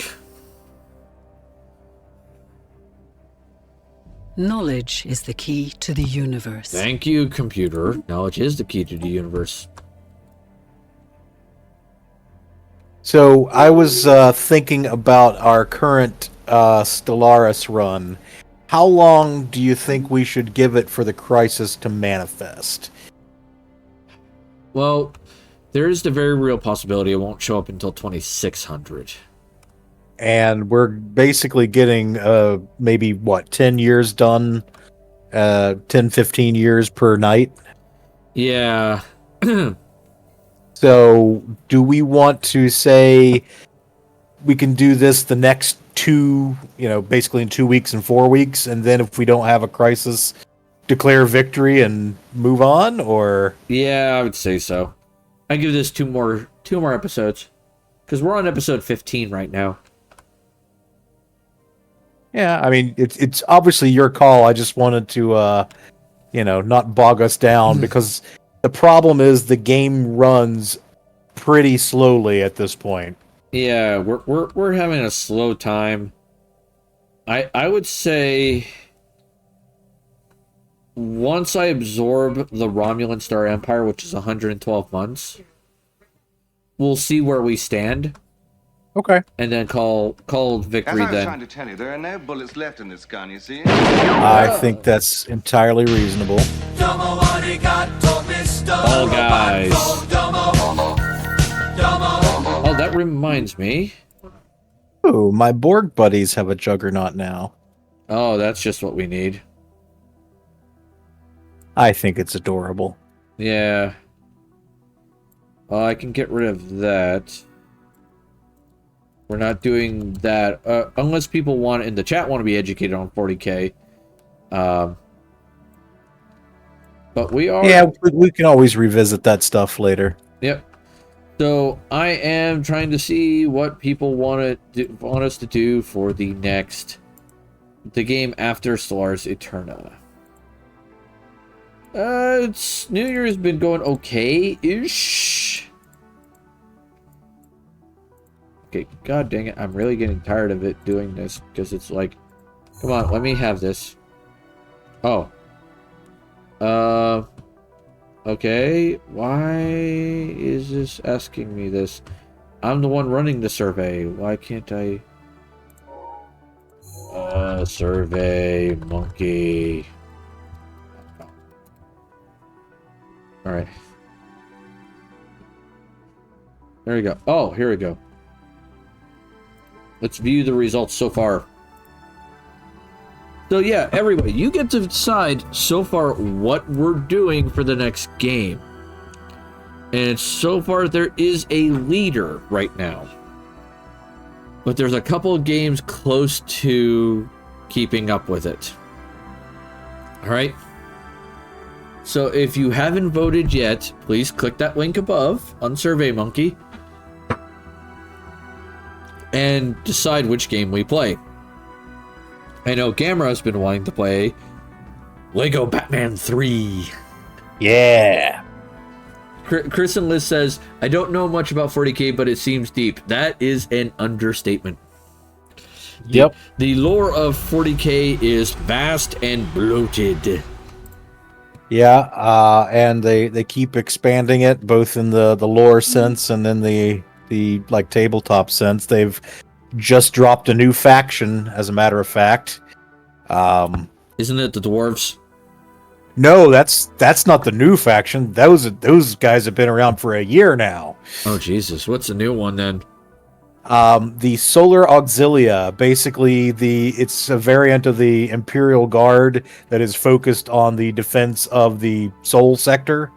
H: Knowledge is the key to the universe.
A: Thank you, computer. Knowledge is the key to the universe.
B: So I was thinking about our current Stellaris run. How long do you think we should give it for the crisis to manifest?
A: Well, there is the very real possibility it won't show up until 2600.
B: And we're basically getting maybe, 10 years done? 10, 15 years per night?
A: Yeah.
B: So, do we want to say we can do this the next basically in 2 weeks and 4 weeks, and then if we don't have a crisis, declare victory and move on? Or
A: Yeah, I would say so. I give this two more episodes. Because we're on episode 15 right now.
B: yeah, I mean, it's obviously your call. I just wanted to, not bog us down because the problem is the game runs pretty slowly at this point.
A: Yeah, we're having a slow time. I would say once I absorb the Romulan Star Empire, which is 112 months, we'll see where we stand.
B: Okay.
A: And then call victory
I: As I was
A: then.
I: trying to tell you, there are no bullets left in this gun, you see?
B: I think that's entirely reasonable.
A: Oh, guys. Oh, that reminds me.
B: Ooh, my Borg buddies have a juggernaut now.
A: Oh, that's just what we need.
B: I think it's adorable.
A: Yeah. Well, I can get rid of that. We're not doing that unless people in the chat want to be educated on 40K. But we are.
B: Yeah, we can always revisit that stuff later.
A: Yep. So I am trying to see what people want us to do for the game after Stellaris Eterna. New Year's been going okay-ish. Okay, god dang it, I'm really getting tired of it doing this, because it's like, come on, let me have this. Oh. Okay, why is this asking me this? I'm the one running the survey, why can't I? Survey, monkey. Alright. There we go. Oh, here we go. Let's view the results so far. So yeah, everybody, you get to decide so far what we're doing for the next game. And so far there is a leader right now. But there's a couple of games close to keeping up with it. Alright? So if you haven't voted yet, please click that link above on SurveyMonkey. and decide which game we play. I know Gamera has been wanting to play Lego Batman 3.
B: Yeah.
A: Chris and Liz says, I don't know much about 40k, but it seems deep. That is an understatement.
B: Yep.
A: The lore of 40k is vast and bloated.
B: Yeah, and they keep expanding it both in the lore sense and in the like tabletop sense. They've just dropped a new faction, as a matter of fact.
A: Isn't it the dwarves?
B: No, that's not the new faction. Those guys have been around for a year now.
A: Oh Jesus, what's the new one then?
B: The Solar Auxilia, basically it's a variant of the Imperial Guard that is focused on the defense of the Sol sector.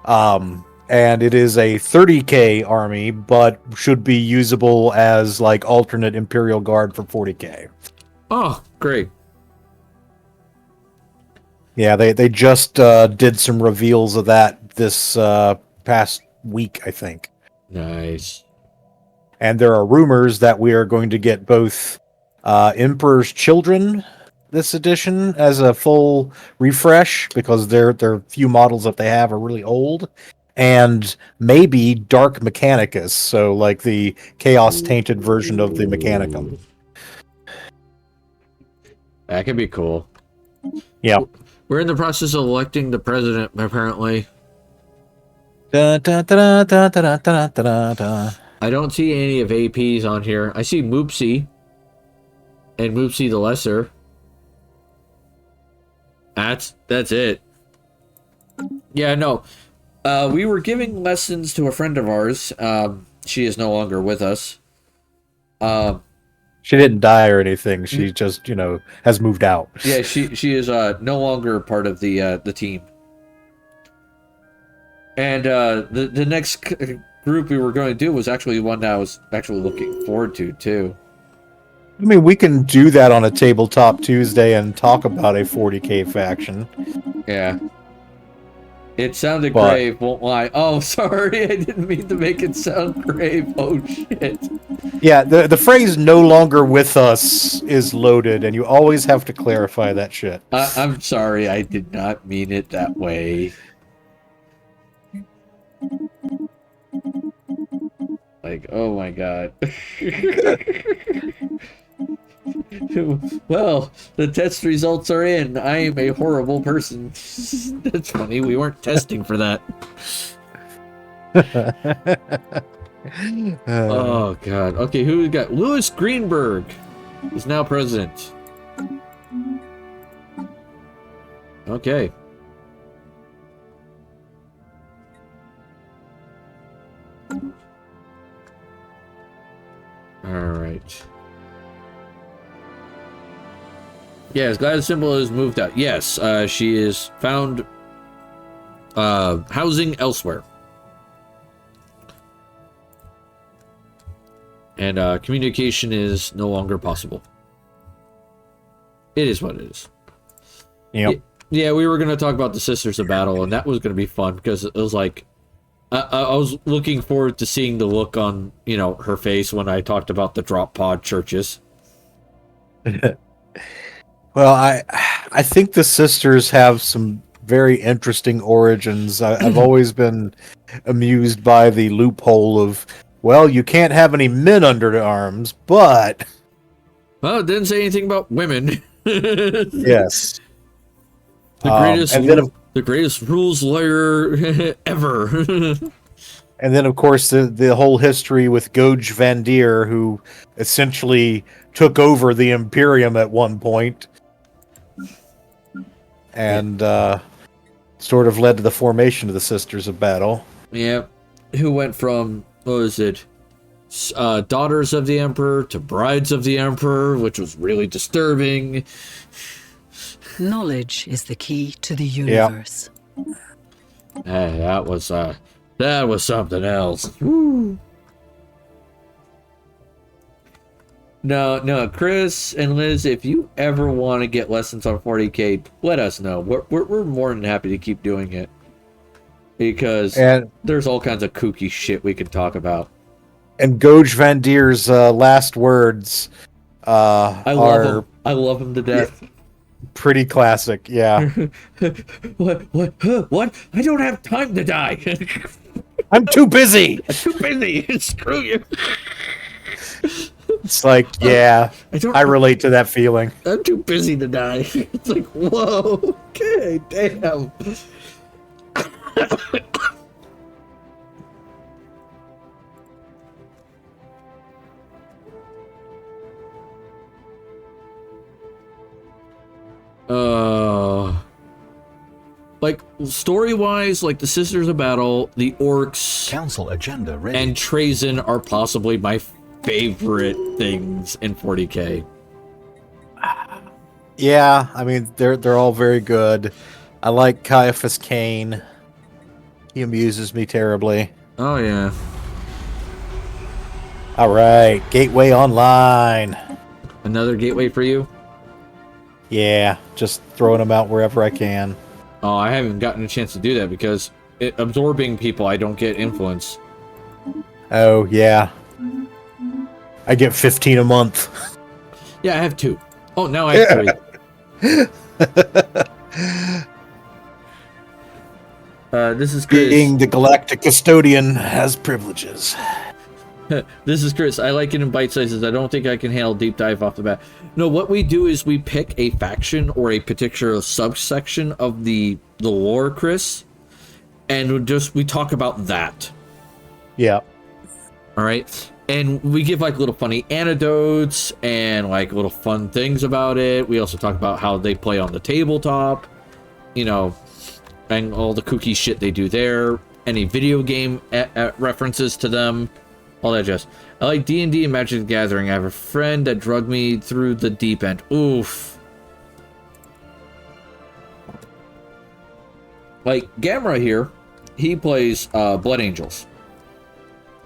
B: And it is a 30k army, but should be usable as like alternate Imperial Guard for 40k.
A: Oh, great.
B: Yeah, they just did some reveals of that this past week, I think.
A: Nice.
B: And there are rumors that we are going to get both Emperor's Children this edition as a full refresh, because their few models that they have are really old, and maybe Dark Mechanicus, so like the Chaos Tainted version of the Mechanicum.
A: That could be cool.
B: Yeah.
A: We're in the process of electing the president, apparently.
B: Da, da, da, da, da, da, da, da.
A: I don't see any of APs on here. I see Moopsy and Moopsy the Lesser. That's it. Yeah, no. We were giving lessons to a friend of ours. She is no longer with us.
B: She didn't die or anything. She just, has moved out.
A: Yeah, she is no longer part of the team. And the next group we were going to do was actually one that I was actually looking forward to too.
B: I mean, we can do that on a Tabletop Tuesday and talk about a 40k faction.
A: Yeah. It sounded grave, won't lie. Oh, sorry, I didn't mean to make it sound grave. Oh, shit.
B: Yeah, the phrase "no longer with us" is loaded, and you always have to clarify that shit.
A: I'm sorry, I did not mean it that way. Like, oh my god. Well, the test results are in. I am a horrible person. That's funny. We weren't testing for that. Oh, God. Okay, who we got? Louis Greenberg is now president. Okay. All right. Yes, glad the symbol is moved out. Yes, she is found housing elsewhere. And communication is no longer possible. It is what it is.
B: Yep.
A: Yeah, we were going to talk about the Sisters of Battle, and that was going to be fun, because it was like... I was looking forward to seeing the look on, her face when I talked about the drop pod churches.
B: Well, I think the sisters have some very interesting origins. I've always been amused by the loophole of, well, you can't have any men under the arms, but...
A: Well, it didn't say anything about women.
B: Yes.
A: The greatest rules lawyer ever.
B: And then, of course, the whole history with Goj Van Deer, who essentially took over the Imperium at one point, and sort of led to the formation of the Sisters of Battle.
A: Yeah, who went from, what was it, Daughters of the Emperor to Brides of the Emperor, which was really disturbing.
H: Knowledge is the key to the universe.
A: Hey, that was something else. Woo. No, Chris and Liz, if you ever want to get lessons on 40k, let us know. We're more than happy to keep doing it, because there's all kinds of kooky shit we can talk about.
B: And Goj Van Dier's last words
A: I love
B: are
A: him. I love him to death.
B: pretty classic. Yeah.
A: What? Huh? What? I don't have time to die.
B: I'm too busy.
A: I'm too busy. Screw you.
B: It's like, yeah, I relate to that feeling.
A: I'm too busy to die. It's like, whoa. Okay, damn. Like story-wise, like the Sisters of Battle, the Orcs,
J: Council agenda ready.
A: and Trazen are possibly my favorite things in 40K.
B: Yeah, I mean they're all very good. I like Caiaphas Kane. He amuses me terribly.
A: Oh yeah.
B: All right, Gateway Online.
A: Another gateway for you?
B: Yeah, just throwing them out wherever I can.
A: Oh, I haven't gotten a chance to do that because absorbing people, I don't get influence.
B: Oh yeah, I get 15 a month.
A: Yeah, I have 2. Oh, now I have 3. This is Chris.
B: Being the Galactic Custodian has privileges.
A: This is Chris. I like it in bite sizes. I don't think I can handle deep dive off the bat. No, what we do is we pick a faction or a particular subsection of the lore, Chris, and we talk about that.
B: Yeah.
A: All right. And we give like little funny anecdotes and like little fun things about it. We also talk about how they play on the tabletop, you know, and all the kooky shit they do there. Any video game references to them, all that jazz. I like D&D and Magic the Gathering. I have a friend that drugged me through the deep end. Oof. Like Gamera here, he plays Blood Angels.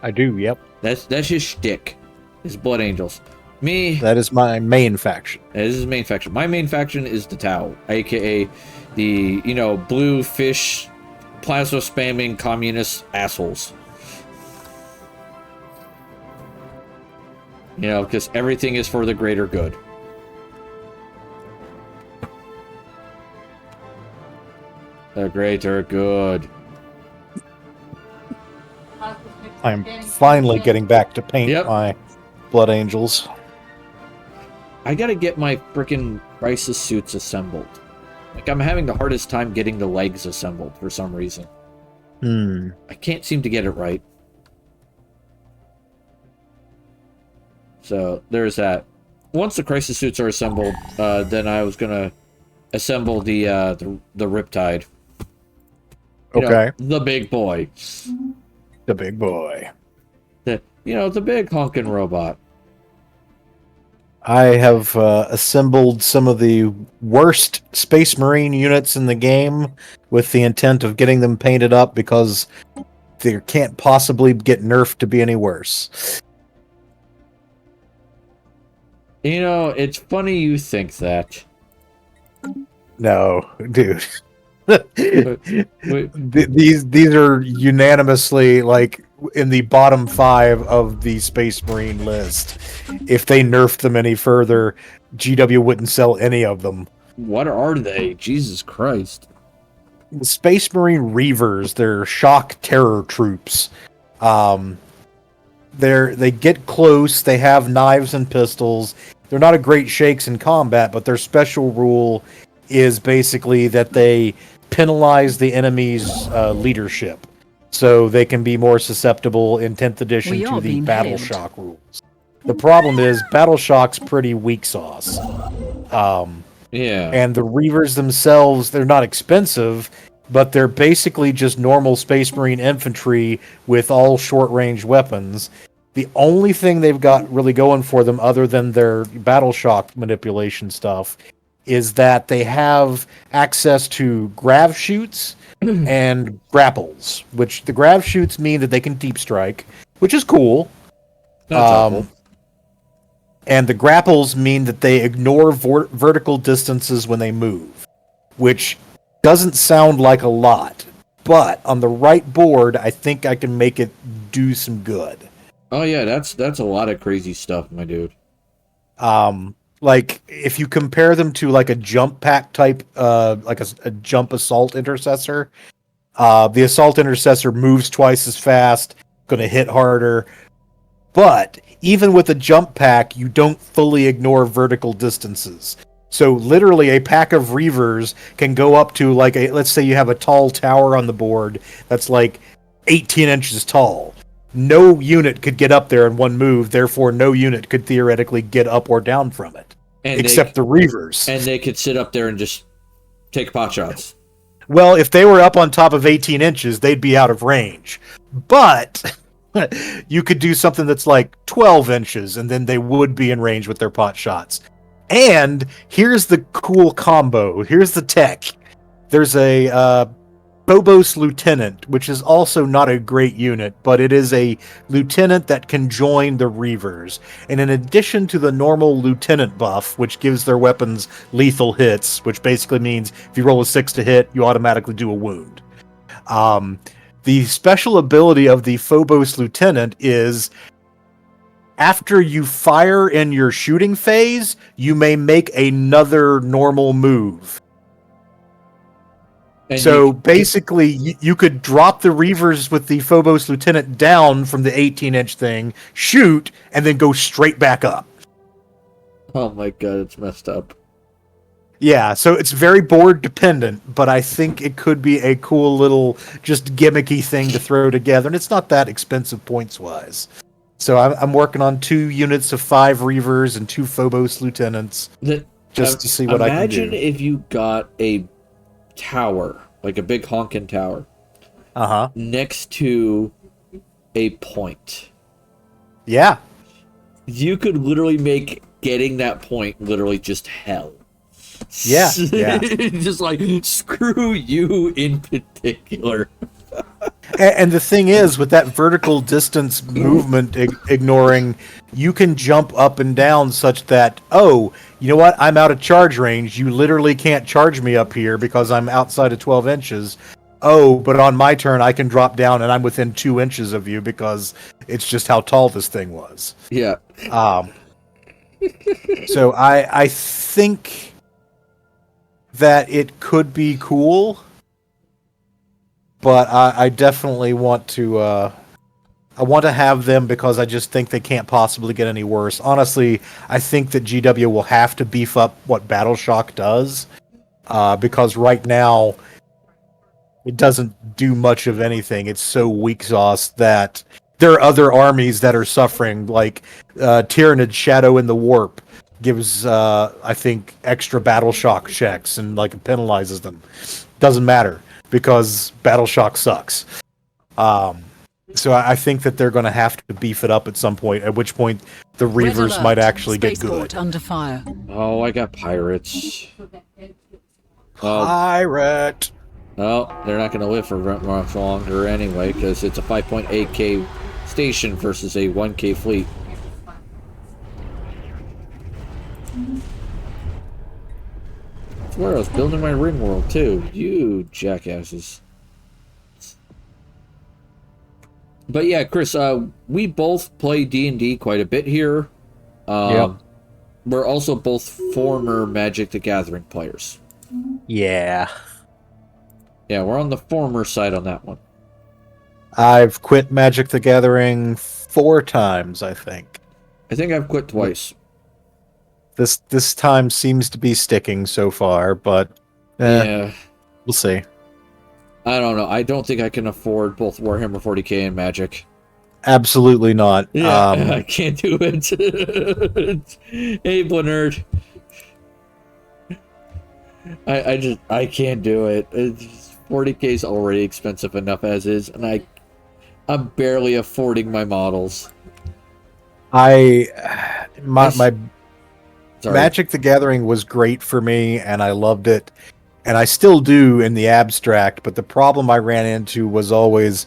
B: I do. Yep.
A: That's his shtick. Is Blood Angels. Me.
B: That is my main faction.
A: This is his main faction. My main faction is the Tau, aka the blue fish, plasma spamming communist assholes. Because everything is for the greater good. The greater good.
B: I'm finally getting back to paint my Blood Angels.
A: I gotta get my frickin' Crisis suits assembled. Like, I'm having the hardest time getting the legs assembled for some reason. I can't seem to get it right. So, there's that. Once the Crisis suits are assembled, then I was gonna assemble the Riptide.
B: Okay.
A: The big boy.
B: The big boy.
A: The big honkin' robot.
B: I have assembled some of the worst Space Marine units in the game with the intent of getting them painted up because they can't possibly get nerfed to be any worse.
A: It's funny you think that.
B: No, dude. These are unanimously like in the bottom 5 of the Space Marine list. If they nerfed them any further, GW wouldn't sell any of them.
A: What are they? Jesus Christ.
B: The Space Marine Reavers, they're shock terror troops. They get close, they have knives and pistols. They're not a great shakes in combat, but their special rule is basically that they penalize the enemy's leadership. So they can be more susceptible in 10th edition to the Battle Shock rules. The problem is Battle Shock's pretty weak sauce.
A: Yeah.
B: And the Reavers themselves, they're not expensive, but they're basically just normal Space Marine infantry with all short-range weapons. The only thing they've got really going for them, other than their Battle Shock manipulation stuff, is that they have access to grav shoots and grapples, which the grav shoots mean that they can deep strike, which is cool. And the grapples mean that they ignore vertical distances when they move, which doesn't sound like a lot, but on the right board, I think I can make it do some good.
A: Oh yeah, that's a lot of crazy stuff, my dude.
B: Like if you compare them to like a jump pack type, like a jump assault intercessor, the assault intercessor moves twice as fast, going to hit harder. But even with a jump pack, you don't fully ignore vertical distances. So literally a pack of Reavers can go up to like let's say you have a tall tower on the board that's like 18 inches tall. No unit could get up there in one move, therefore no unit could theoretically get up or down from it.
A: And
B: Except the Reavers.
A: And they could sit up there and just take pot shots.
B: Well, if they were up on top of 18 inches, they'd be out of range. But you could do something that's like 12 inches, and then they would be in range with their pot shots. And here's the cool combo. Here's the tech. There's a Phobos Lieutenant, which is also not a great unit, but it is a lieutenant that can join the Reavers. And in addition to the normal lieutenant buff, which gives their weapons lethal hits, which basically means if you roll a 6 to hit, you automatically do a wound. The special ability of the Phobos Lieutenant is after you fire in your shooting phase, you may make another normal move. And so basically, you could drop the Reavers with the Phobos Lieutenant down from the 18-inch thing, shoot, and then go straight back up.
A: Oh my god, it's messed up.
B: Yeah, so it's very board dependent, but I think it could be a cool little, just gimmicky thing to throw together, and it's not that expensive points-wise. So I'm working on 2 units of 5 Reavers and 2 Phobos Lieutenants, just to see what I can do.
A: Imagine if you got a tower, like a big honkin' tower, next to a point.
B: Yeah.
A: You could literally make getting that point literally just hell.
B: Yeah.
A: Just like, screw you in particular.
B: And the thing is, with that vertical distance movement ignoring, you can jump up and down such that, oh, you know what? I'm out of charge range. You literally can't charge me up here because I'm outside of 12 inches. Oh, but on my turn, I can drop down and I'm within 2 inches of you because it's just how tall this thing was.
A: Yeah.
B: So I think that it could be cool. But I definitely want to I want to have them because I just think they can't possibly get any worse. Honestly, I think that GW will have to beef up what Battle Shock does because right now it doesn't do much of anything. It's so weak sauce that there are other armies that are suffering, like Tyrannid Shadow in the Warp gives I think extra Battle Shock checks and like penalizes them. Doesn't matter, because Battle Shock sucks. So I think that they're going to have to beef it up at some point, at which point the Reavers might actually get good.
H: Under fire.
A: Oh, I got pirates.
B: Pirate!
A: Oh, they're not going to live for much longer anyway, because it's a 5.8k station versus a 1k fleet. That's where I was building my ring world, too. You jackasses. But yeah, Chris, we both play D&D quite a bit here.
B: Yep.
A: We're also both former Magic the Gathering players.
B: Yeah.
A: Yeah, we're on the former side on that one.
B: I've quit Magic the Gathering 4 times, I think.
A: I think I've quit twice.
B: This time seems to be sticking so far, but
A: yeah,
B: we'll see.
A: I don't know. I don't think I can afford both Warhammer 40k and Magic.
B: Absolutely not.
A: Yeah, I can't do it. Hey, Blenerd. I can't do it. 40k is already expensive enough as is, and I'm barely affording my models.
B: My Magic the Gathering was great for me, and I loved it. And I still do in the abstract, but the problem I ran into was always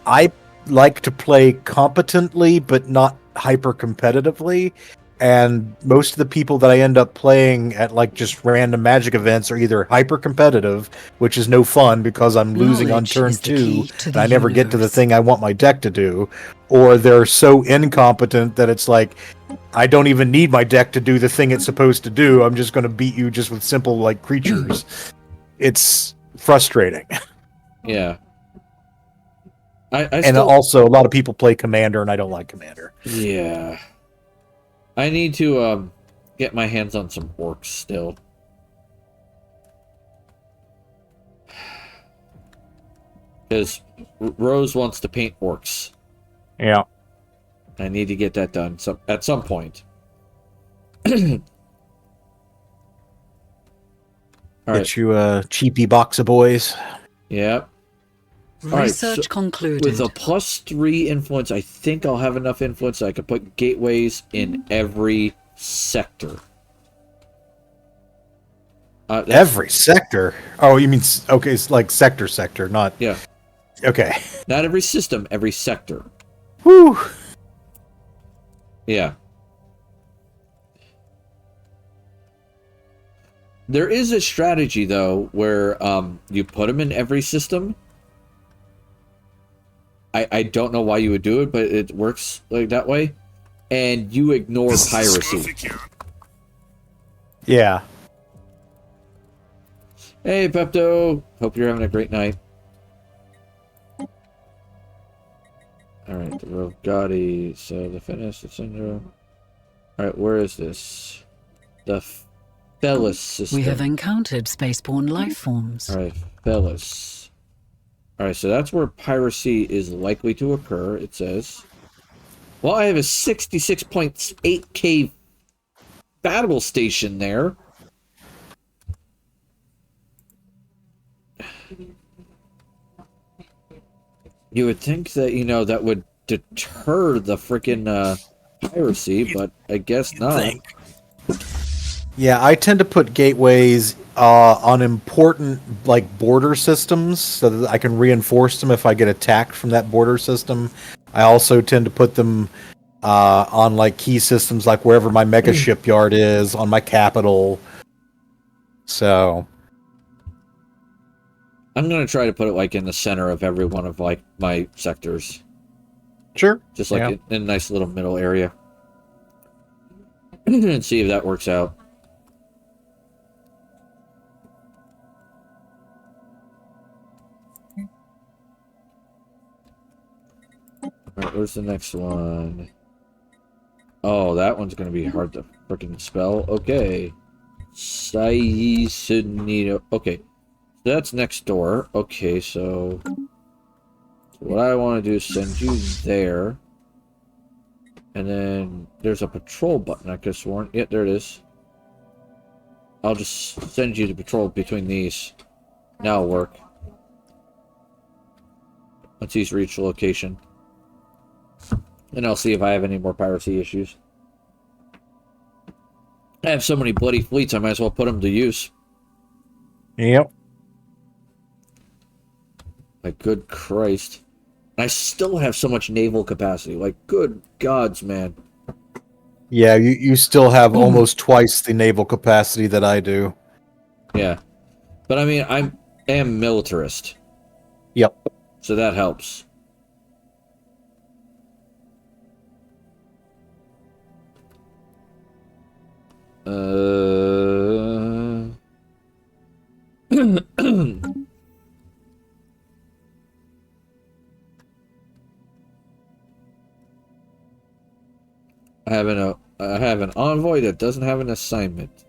B: I like to play competently, but not hyper competitively. And most of the people that I end up playing at like just random Magic events are either hyper competitive, which is no fun because I'm losing on
H: Knowledge
B: turn
H: is the
B: 2
H: key to
B: and
H: the
B: I never get to the
H: universe.
B: thing I want my deck to do, or they're so incompetent that it's like I don't even need my deck to do the thing it's supposed to do. I'm just going to beat you just with simple like creatures. It's frustrating.
A: Yeah. I
B: And
A: still,
B: also, a lot of people play Commander, and I don't like Commander.
A: yeah. I need to get my hands on some orcs still. Because Rose wants to paint orcs.
B: Yeah.
A: I need to get that done at some point. All right.
B: Get you a cheapy box of boys.
A: Yep. right,
H: Research
A: so
H: concluded.
A: With a +3 influence, I think I'll have enough influence so I can put gateways in every sector.
B: Every sector? Oh, you mean okay? It's like sector, not
A: Yeah.
B: Okay.
A: Not every system, every sector.
B: Whew.
A: Yeah. There is a strategy though where you put them in every system. I don't know why you would do it, but it works like that way, and you ignore piracy.
B: Yeah.
A: Hey, Pepto. Hope you're having a great night. Alright, the Rogati. So, the Fitness, the Syndrome. Alright, where is this? The Fellis system.
H: We have encountered spaceborne life forms.
A: Alright, Fellis. Alright, so that's where piracy is likely to occur, it says. Well, I have a 66.8k battle station there. You would think that, you know, that would deter the freaking piracy, but I guess not.
B: Yeah, I tend to put gateways on important like border systems so that I can reinforce them if I get attacked from that border system. I also tend to put them on like key systems, like wherever my mega shipyard is, on my capital. So
A: I'm gonna try to put it like in the center of every one of like my sectors.
B: sure,
A: Just like in a nice little middle area. And see if that works out. Alright, where's the next one? Oh, that one's gonna be hard to freaking spell. Okay. Saisunito. Okay. So that's next door. Okay, so what I want to do is send you there. And then there's a patrol button, I could have sworn. Yeah, there it is. I'll just send you the patrol between these. Now it'll work. Once he's reached the location. And I'll see if I have any more piracy issues. I have so many bloody fleets, I might as well put them to use.
B: Yep.
A: Like, good Christ. And I still have so much naval capacity. Like, good gods, man.
B: Yeah, you still have almost twice the naval capacity that I do.
A: Yeah. But I mean, I am militarist.
B: Yep.
A: So that helps. I have an envoy that doesn't have an assignment.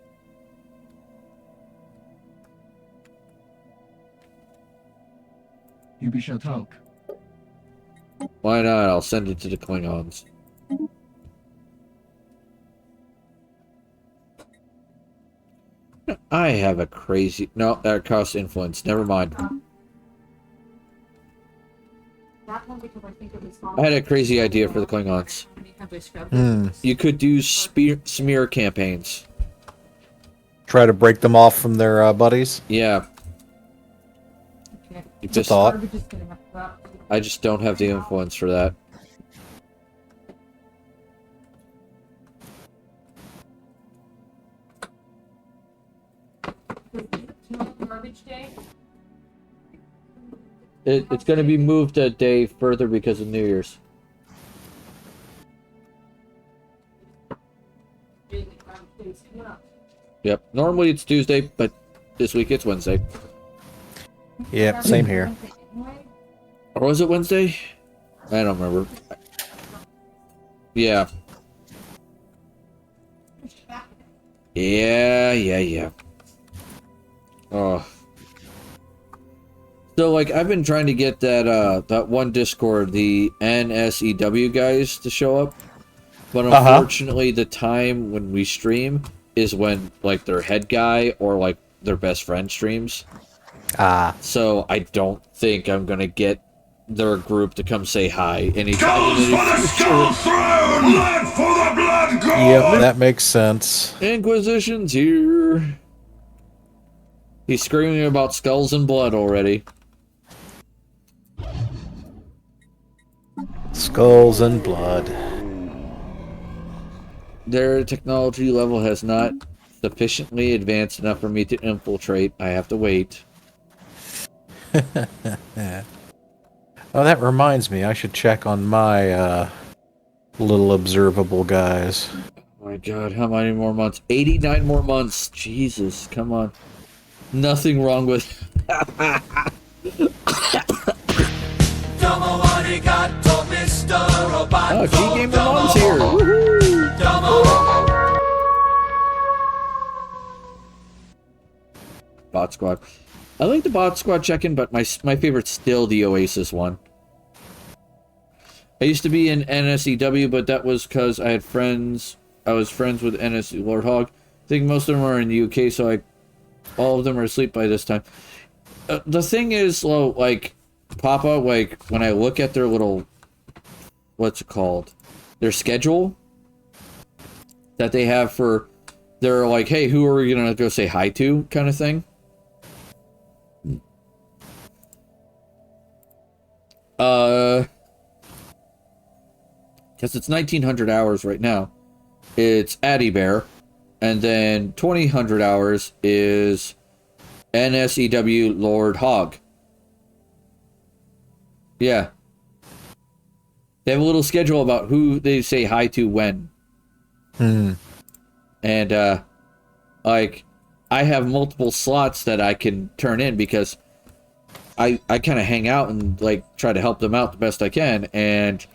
A: Why not? I'll send it to the Klingons. I have a crazy... No, that costs influence. Never mind. I had a crazy idea for the Klingons. You could do smear campaigns.
B: Try to break them off from their buddies.
A: Yeah.
B: It's a thought.
A: I just don't have the influence for that.
G: Garbage day?
A: It's going to be moved a day further because of New Year's. Yep. Normally it's Tuesday, but this week it's Wednesday.
B: Yep, same here.
A: Or was it Wednesday? I don't remember. Yeah. Yeah. Oh. So, like, I've been trying to get that one Discord, the NSEW guys, to show up. But unfortunately, the time when we stream is when, like, their head guy or, like, their best friend streams. So I don't think I'm gonna get their group to come say hi anytime in the future.
B: Yep, that makes sense.
A: Inquisition's here. He's screaming about skulls and blood already.
B: Skulls and blood.
A: Their technology level has not sufficiently advanced enough for me to infiltrate. I have to wait.
B: Oh, that reminds me. I should check on my little observable guys.
A: Oh my god, how many more months? 89 more months. Jesus, come on. Nothing wrong with... Oh, G-Gamer Mom's here! Woohoo! Bot Squad. I like the Bot Squad check-in, but my favorite's still the Oasis one. I used to be in NSEW, but that was because I had friends. I was friends with NSE Lord Hog. I think most of them are in the UK, so all of them are asleep by this time. The thing is, like, Papa, like, when I look at their little, what's it called? Their schedule that they have for, they're like, hey, who are we going to go say hi to, kind of thing. Because it's 1900 hours right now. It's Addy Bear, and then 2000 hours is NSEW Lord Hog. Yeah. They have a little schedule about who they say hi to when. And, like, I have multiple slots that I can turn in because I kind of hang out and, like, try to help them out the best I can, and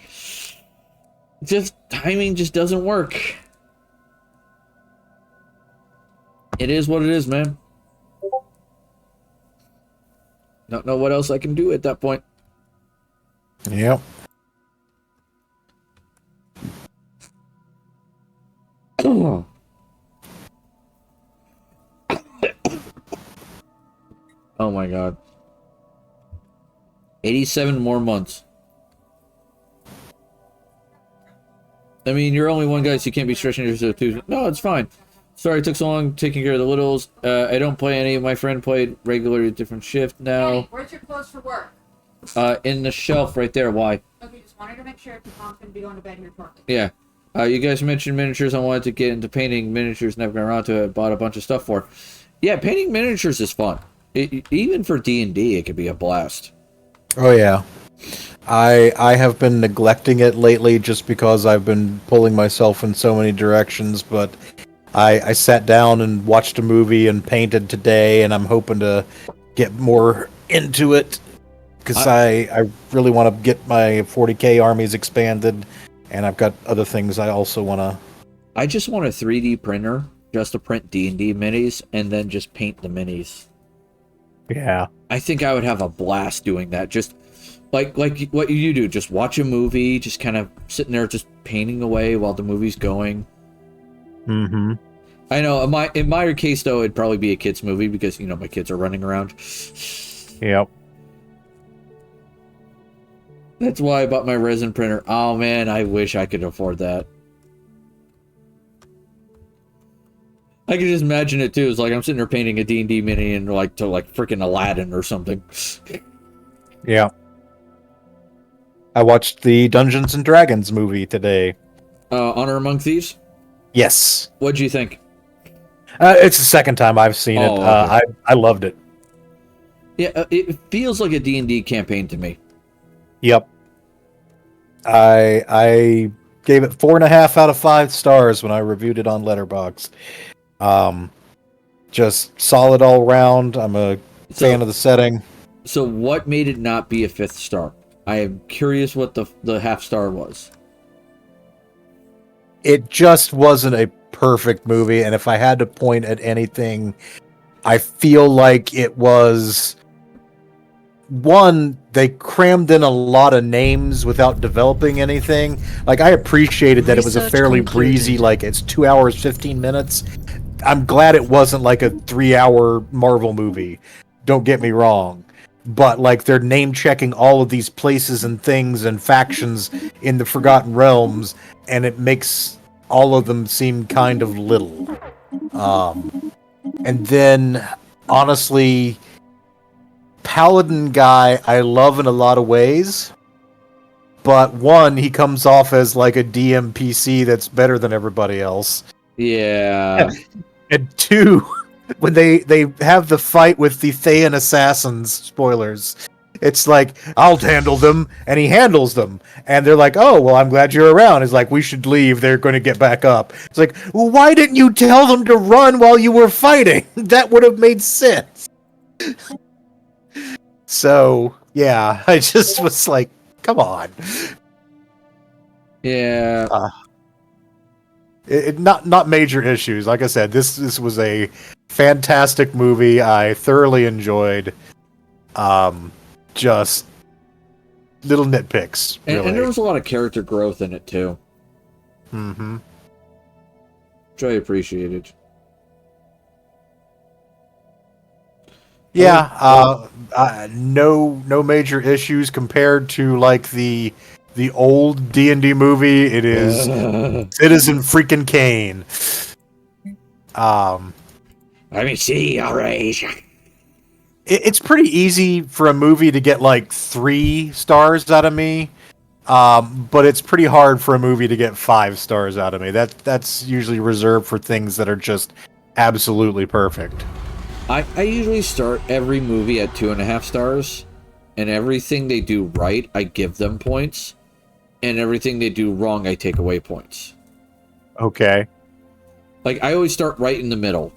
A: just timing just doesn't work. It is what it is, man. Don't know what else I can do at that point.
B: Yep.
A: Oh my god. 87 more months. I mean, you're only one guy, so you can't be stretching yourself too. No, it's fine. Sorry it took so long taking care of the littles. I don't play any. My friend played regularly, different shift now.
C: Hey, where's your clothes for work?
A: In the shelf right there. Why?
C: Okay, just wanted to make sure if your mom's gonna be going to bed here shortly.
A: Yeah. You guys mentioned miniatures. I wanted to get into painting miniatures. Never got around to it. Bought a bunch of stuff for it. Yeah, painting miniatures is fun. Even for D&D, it could be a blast.
B: Oh yeah. I have been neglecting it lately just because I've been pulling myself in so many directions, but I sat down and watched a movie and painted today, and I'm hoping to get more into it because I really want to get my 40k armies expanded, and I've got other things I also want to...
A: I just want a 3D printer just to print D&D minis and then just paint the minis.
B: Yeah.
A: I think I would have a blast doing that. Just like what you do, just watch a movie, just kind of sitting there just painting away while the movie's going.
B: Mm-hmm.
A: I know, in my case, though, it'd probably be a kid's movie because, you know, my kids are running around.
B: Yep.
A: That's why I bought my resin printer. Oh, man, I wish I could afford that. I can just imagine it, too. It's like I'm sitting there painting a D&D mini and, like, to, like, freaking Aladdin or something.
B: Yeah. I watched the Dungeons and Dragons movie today.
A: Honor Among Thieves?
B: Yes.
A: What'd you think?
B: It's the second time I've seen it.
A: Oh, okay.
B: I loved it.
A: Yeah, it feels like a D&D campaign to me.
B: Yep. I gave it 4.5 out of 5 stars when I reviewed it on Letterboxd. Just solid all around. I'm a fan of the setting.
A: So what made it not be a 5th star? I am curious what the half star was.
B: It just wasn't a perfect movie, and if I had to point at anything, I feel like it was one, they crammed in a lot of names without developing anything. Like, I appreciated that it was a
H: Research
B: fairly
H: concluded.
B: breezy, like, it's 2 hours 15 minutes. I'm glad it wasn't like a 3-hour Marvel movie, don't get me wrong, but like they're name checking all of these places and things and factions in the Forgotten Realms, and it makes all of them seem kind of little. And then honestly, Paladin guy I love in a lot of ways, but one, he comes off as like a DMPC that's better than everybody else.
A: Yeah.
B: And two, when they have the fight with the Thayan assassins, spoilers, it's like, I'll handle them, and he handles them. And they're like, oh, well, I'm glad you're around. It's like, we should leave, they're going to get back up. It's like, well, why didn't you tell them to run while you were fighting? That would have made sense. So, yeah, I just was like, come on.
A: Yeah.
B: Not major issues. Like I said, this was a fantastic movie. I thoroughly enjoyed. Just little nitpicks, really.
A: And there was a lot of character growth in it too.
B: Mm-hmm.
A: Which I appreciated.
B: Yeah. No major issues compared to like the old D&D movie. It is Citizen freaking Kane.
A: Let me see, alright.
B: It's pretty easy for a movie to get like 3 stars out of me, but it's pretty hard for a movie to get 5 stars out of me. That's usually reserved for things that are just absolutely perfect.
A: I usually start every movie at 2.5 stars, and everything they do right, I give them points, and everything they do wrong, I take away points.
B: Okay.
A: Like, I always start right in the middle.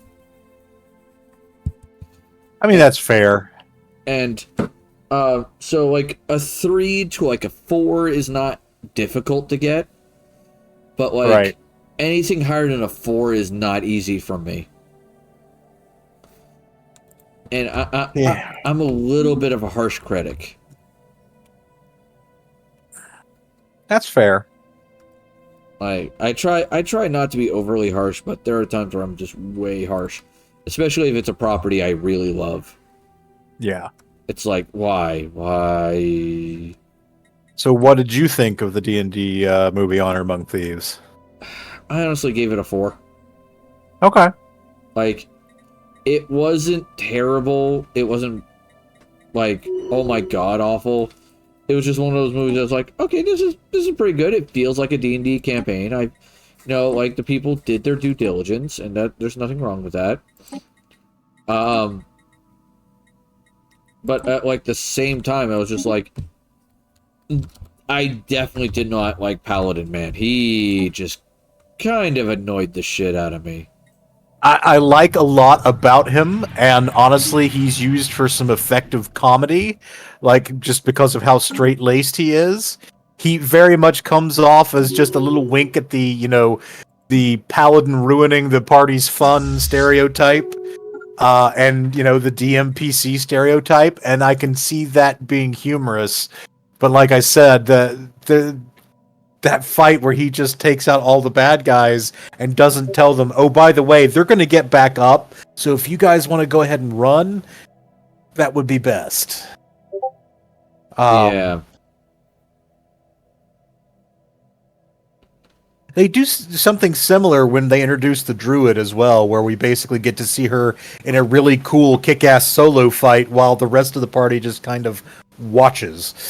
B: I mean, that's fair.
A: And, so, like, a 3 to, like, a 4 is not difficult to get. But, like,
B: Right.
A: anything higher than a 4 is not easy for me. And I'm a little bit of a harsh critic.
B: That's fair.
A: I try not to be overly harsh, but there are times where I'm just way harsh. Especially if it's a property I really love.
B: Yeah.
A: It's like, why?
B: So what did you think of the D&D movie Honor Among Thieves?
A: I honestly gave it a 4.
B: Okay.
A: Like, it wasn't terrible. It wasn't, like, oh my god, awful. It was just one of those movies that was like, okay, this is pretty good. It feels like a D&D campaign. Like, the people did their due diligence, and that there's nothing wrong with that. But at, like, the same time, I was just like, I definitely did not like Paladin, man. He just kind of annoyed the shit out of me.
B: I like a lot about him, and honestly, he's used for some effective comedy, like, just because of how straight-laced he is. He very much comes off as just a little wink at the paladin ruining the party's fun stereotype, and, the DMPC stereotype, and I can see that being humorous. But like I said, that fight where he just takes out all the bad guys and doesn't tell them, oh, by the way, they're going to get back up, so if you guys want to go ahead and run, that would be best.
A: Yeah.
B: They do something similar when they introduce the druid as well, where we basically get to see her in a really cool kick-ass solo fight while the rest of the party just kind of watches.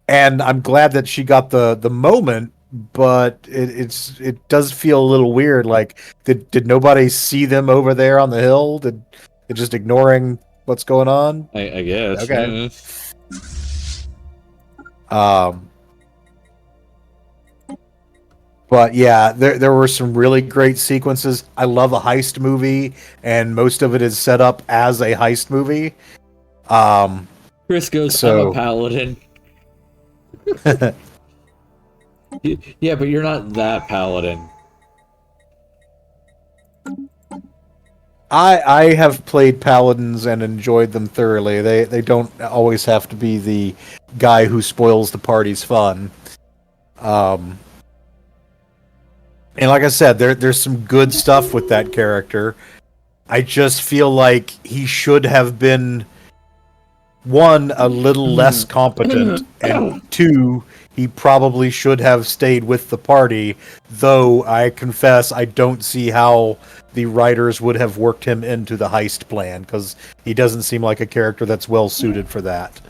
B: And I'm glad that she got the moment but it does feel a little weird. Like, did nobody see them over there on the hill? Did they're just ignoring what's going on?
A: I guess.
B: Okay. But yeah, there were some really great sequences. I love a heist movie, and most of it is set up as a heist movie.
A: Chris goes,
B: So-
A: I'm a paladin. Yeah, but you're not that paladin.
B: I have played paladins and enjoyed them thoroughly. They don't always have to be the guy who spoils the party's fun. And like I said, there's some good stuff with that character. I just feel like he should have been, one, a little less competent, and two, he probably should have stayed with the party, though I confess I don't see how the writers would have worked him into the heist plan, because he doesn't seem like a character that's well suited for that.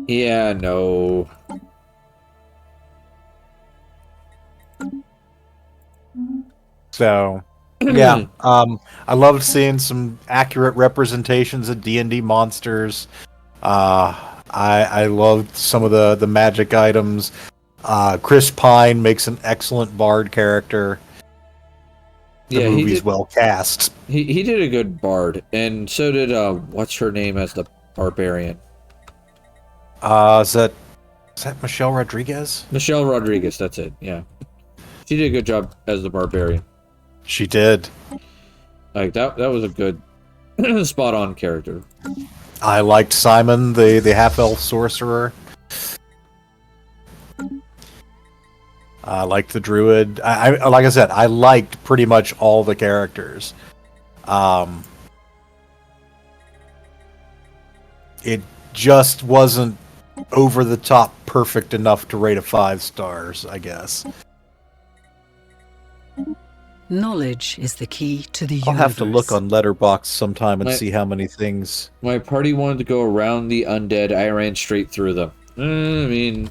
A: Yeah, no.
B: So, yeah, I loved seeing some accurate representations of D&D monsters. I loved some of the magic items. Chris Pine makes an excellent bard character. The
A: Yeah,
B: movie's well cast.
A: He did a good bard, and so did what's her name as the barbarian?
B: Is that Michelle Rodriguez?
A: Michelle Rodriguez, that's it, yeah. She did a good job as the barbarian.
B: She did.
A: Like that was a good spot on character.
B: I liked Simon, the half-elf sorcerer. I liked the druid. I like I said, I liked pretty much all the characters. It just wasn't over the top perfect enough to rate a 5 stars, I guess.
H: Knowledge is the key to the universe.
B: I'll have to look on Letterboxd sometime and
A: My-
B: see how many things.
A: My party wanted to go around the undead. I ran straight through them. I mean,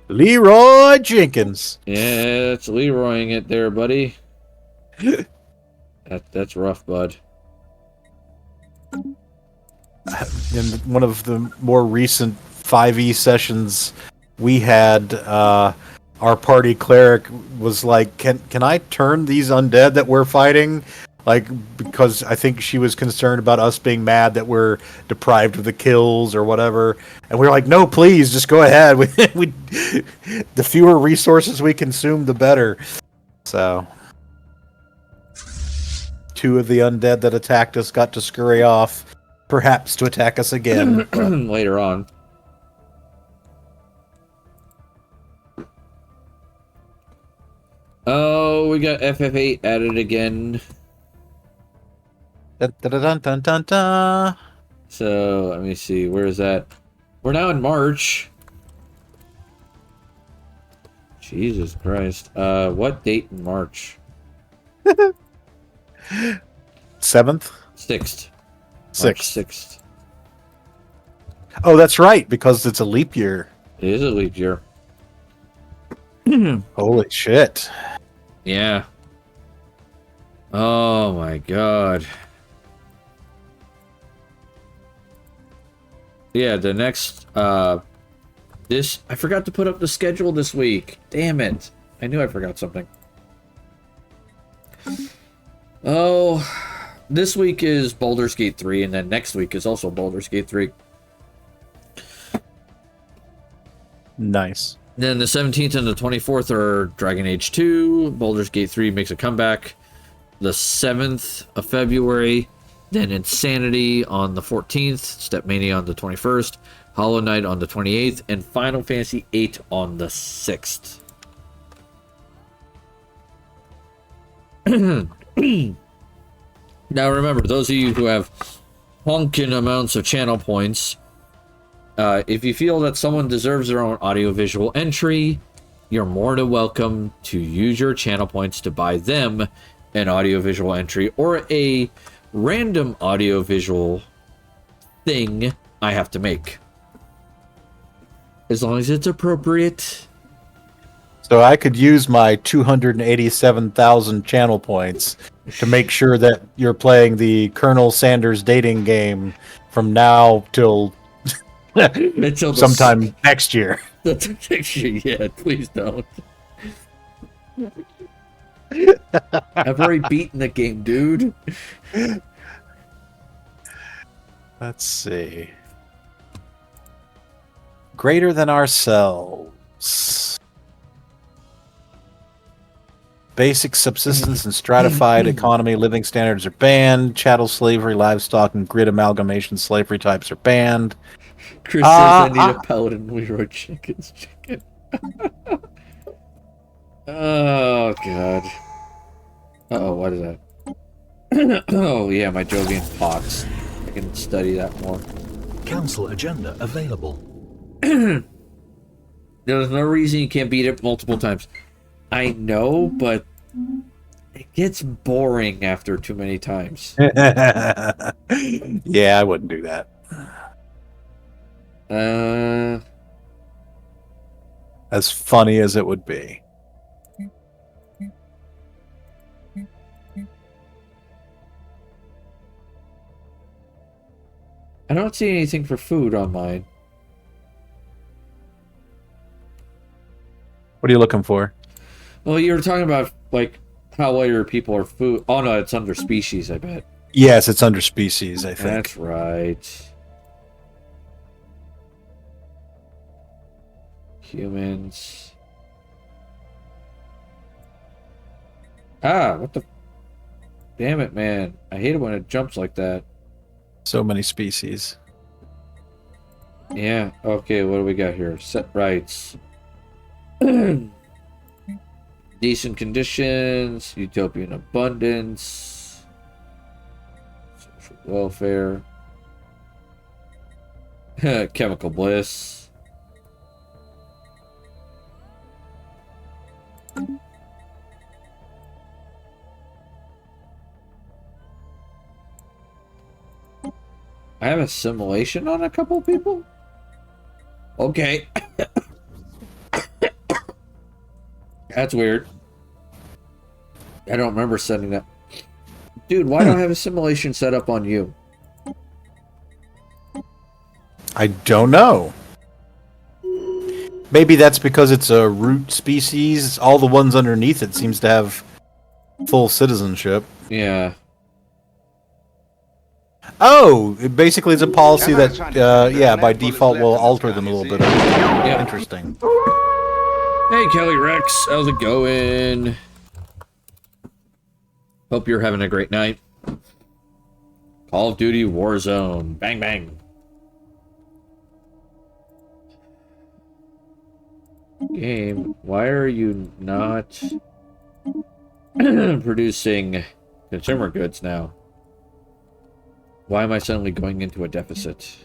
B: Leroy Jenkins.
A: yeah, it's Leroying it there, buddy. That's rough, bud.
B: In one of the more recent 5e sessions we had, our party cleric was like, can I turn these undead that we're fighting? Like, because I think she was concerned about us being mad that we're deprived of the kills or whatever. And we were like, no, please, just go ahead. We the fewer resources we consume, the better. So, 2 of the undead that attacked us got to scurry off, perhaps to attack us again.
A: Later on. Oh, we got FF8 added again.
B: Dun, dun, dun, dun, dun, dun.
A: So, let me see. Where is that? We're now in March. Jesus Christ. What date in March?
B: 7th?
A: 6th. March
B: 6th.
A: 6th.
B: Oh, that's right, because it's a leap year.
A: It is a leap year.
B: Holy shit.
A: Yeah. Oh my god. Yeah, the next I forgot to put up the schedule this week. Damn it. I knew I forgot something. Oh, this week is Baldur's Gate 3, and then next week is also Baldur's Gate 3.
B: Nice.
A: Then the 17th and the 24th are Dragon Age 2. Baldur's Gate 3 makes a comeback. The 7th of February. Then Insanity on the 14th. Stepmania on the 21st. Hollow Knight on the 28th. And Final Fantasy 8 on the 6th. Now remember, those of you who have honking amounts of channel points, if you feel that someone deserves their own audiovisual entry, you're more than welcome to use your channel points to buy them an audiovisual entry or a random audiovisual thing I have to make. As long as it's appropriate.
B: So I could use my 287,000 channel points to make sure that you're playing the Colonel Sanders dating game from now till
A: Until
B: sometime next year.
A: That's a picture yet. Please don't. I've already beaten the game, dude.
B: Let's see. Greater than ourselves. Basic subsistence and stratified economy living standards are banned. Chattel slavery, livestock, and grid amalgamation slavery types are banned.
A: Chris says I need a paladin Leroy Jenkins chicken. Oh, God. Uh-oh, what is that? Oh, yeah, my Jovian pox. I can study that more.
J: Council agenda available.
A: There's no reason you can't beat it multiple times. I know, but it gets boring after too many times.
B: Yeah, I wouldn't do that. As funny as it would be.
A: I don't see anything for food on mine.
B: What are you looking for?
A: Well, you were talking about, like, how well your people are food. Oh, no, it's under species, I bet.
B: Yes, it's under species, I think.
A: That's right. Humans. Ah, what the... Damn it, man. I hate it when it jumps like that.
B: So many species.
A: Yeah, okay, what do we got here? Set rights. Decent conditions, utopian abundance, social welfare, chemical bliss. I have assimilation on a couple people? Okay. That's weird. I don't remember setting that. Dude, why don't I have assimilation set up on you?
B: I don't know. Maybe that's because it's a root species. All the ones underneath it seems to have full citizenship.
A: Yeah.
B: Oh, it basically it's a policy that, yeah, by default will alter them a little bit.
A: Yeah.
B: Interesting.
A: Hey, Kelly Rex. How's it going? Hope you're having a great night. Call of Duty Warzone. Bang, bang. Game, why are you not producing consumer goods now? Why am I suddenly going into a deficit?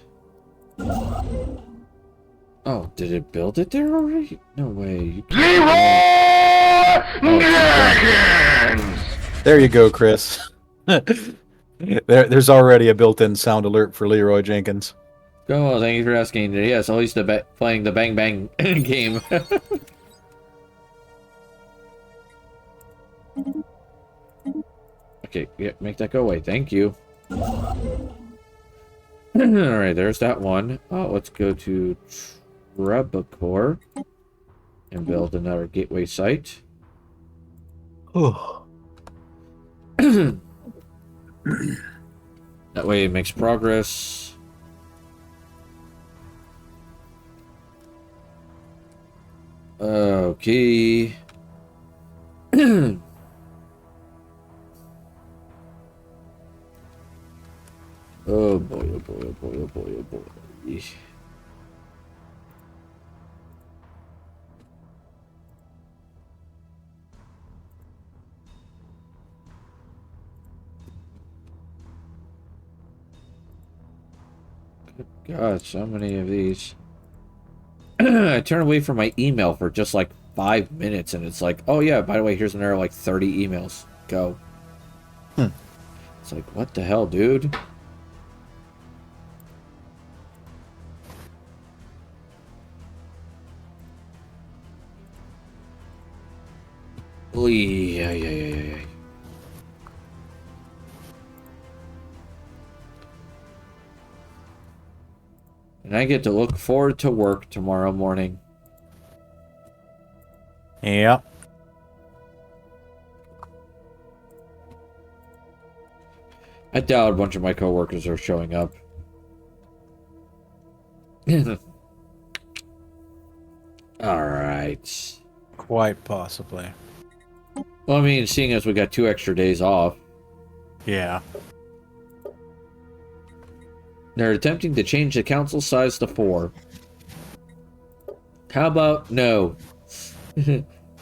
A: Oh, did it build it there already? No way. You can't.
B: There you go, Chris. There's already a built-in sound alert for Leroy Jenkins.
A: Oh, thank you for asking. Yes, I'll used to playing the Bang Bang game. Okay, yeah, make that go away. Thank you. Alright, there's that one. Oh, let's go to Trebacor and build another gateway site.
B: Oh.
A: That way it makes progress. Okay. Oh boy, oh boy, oh boy, oh boy, oh boy. Good God, so many of these. I turn away from my email for just like 5 minutes and it's like, oh yeah, by the way, here's another like 30 emails. Go. It's like, what the hell, dude? Yeah. And I get to look forward to work tomorrow morning.
B: Yep.
A: I doubt a bunch of my coworkers are showing up. Alright.
B: Quite possibly.
A: Well, I mean, seeing as we got 2 extra days off.
B: Yeah.
A: They're attempting to change the council size to 4. How about no?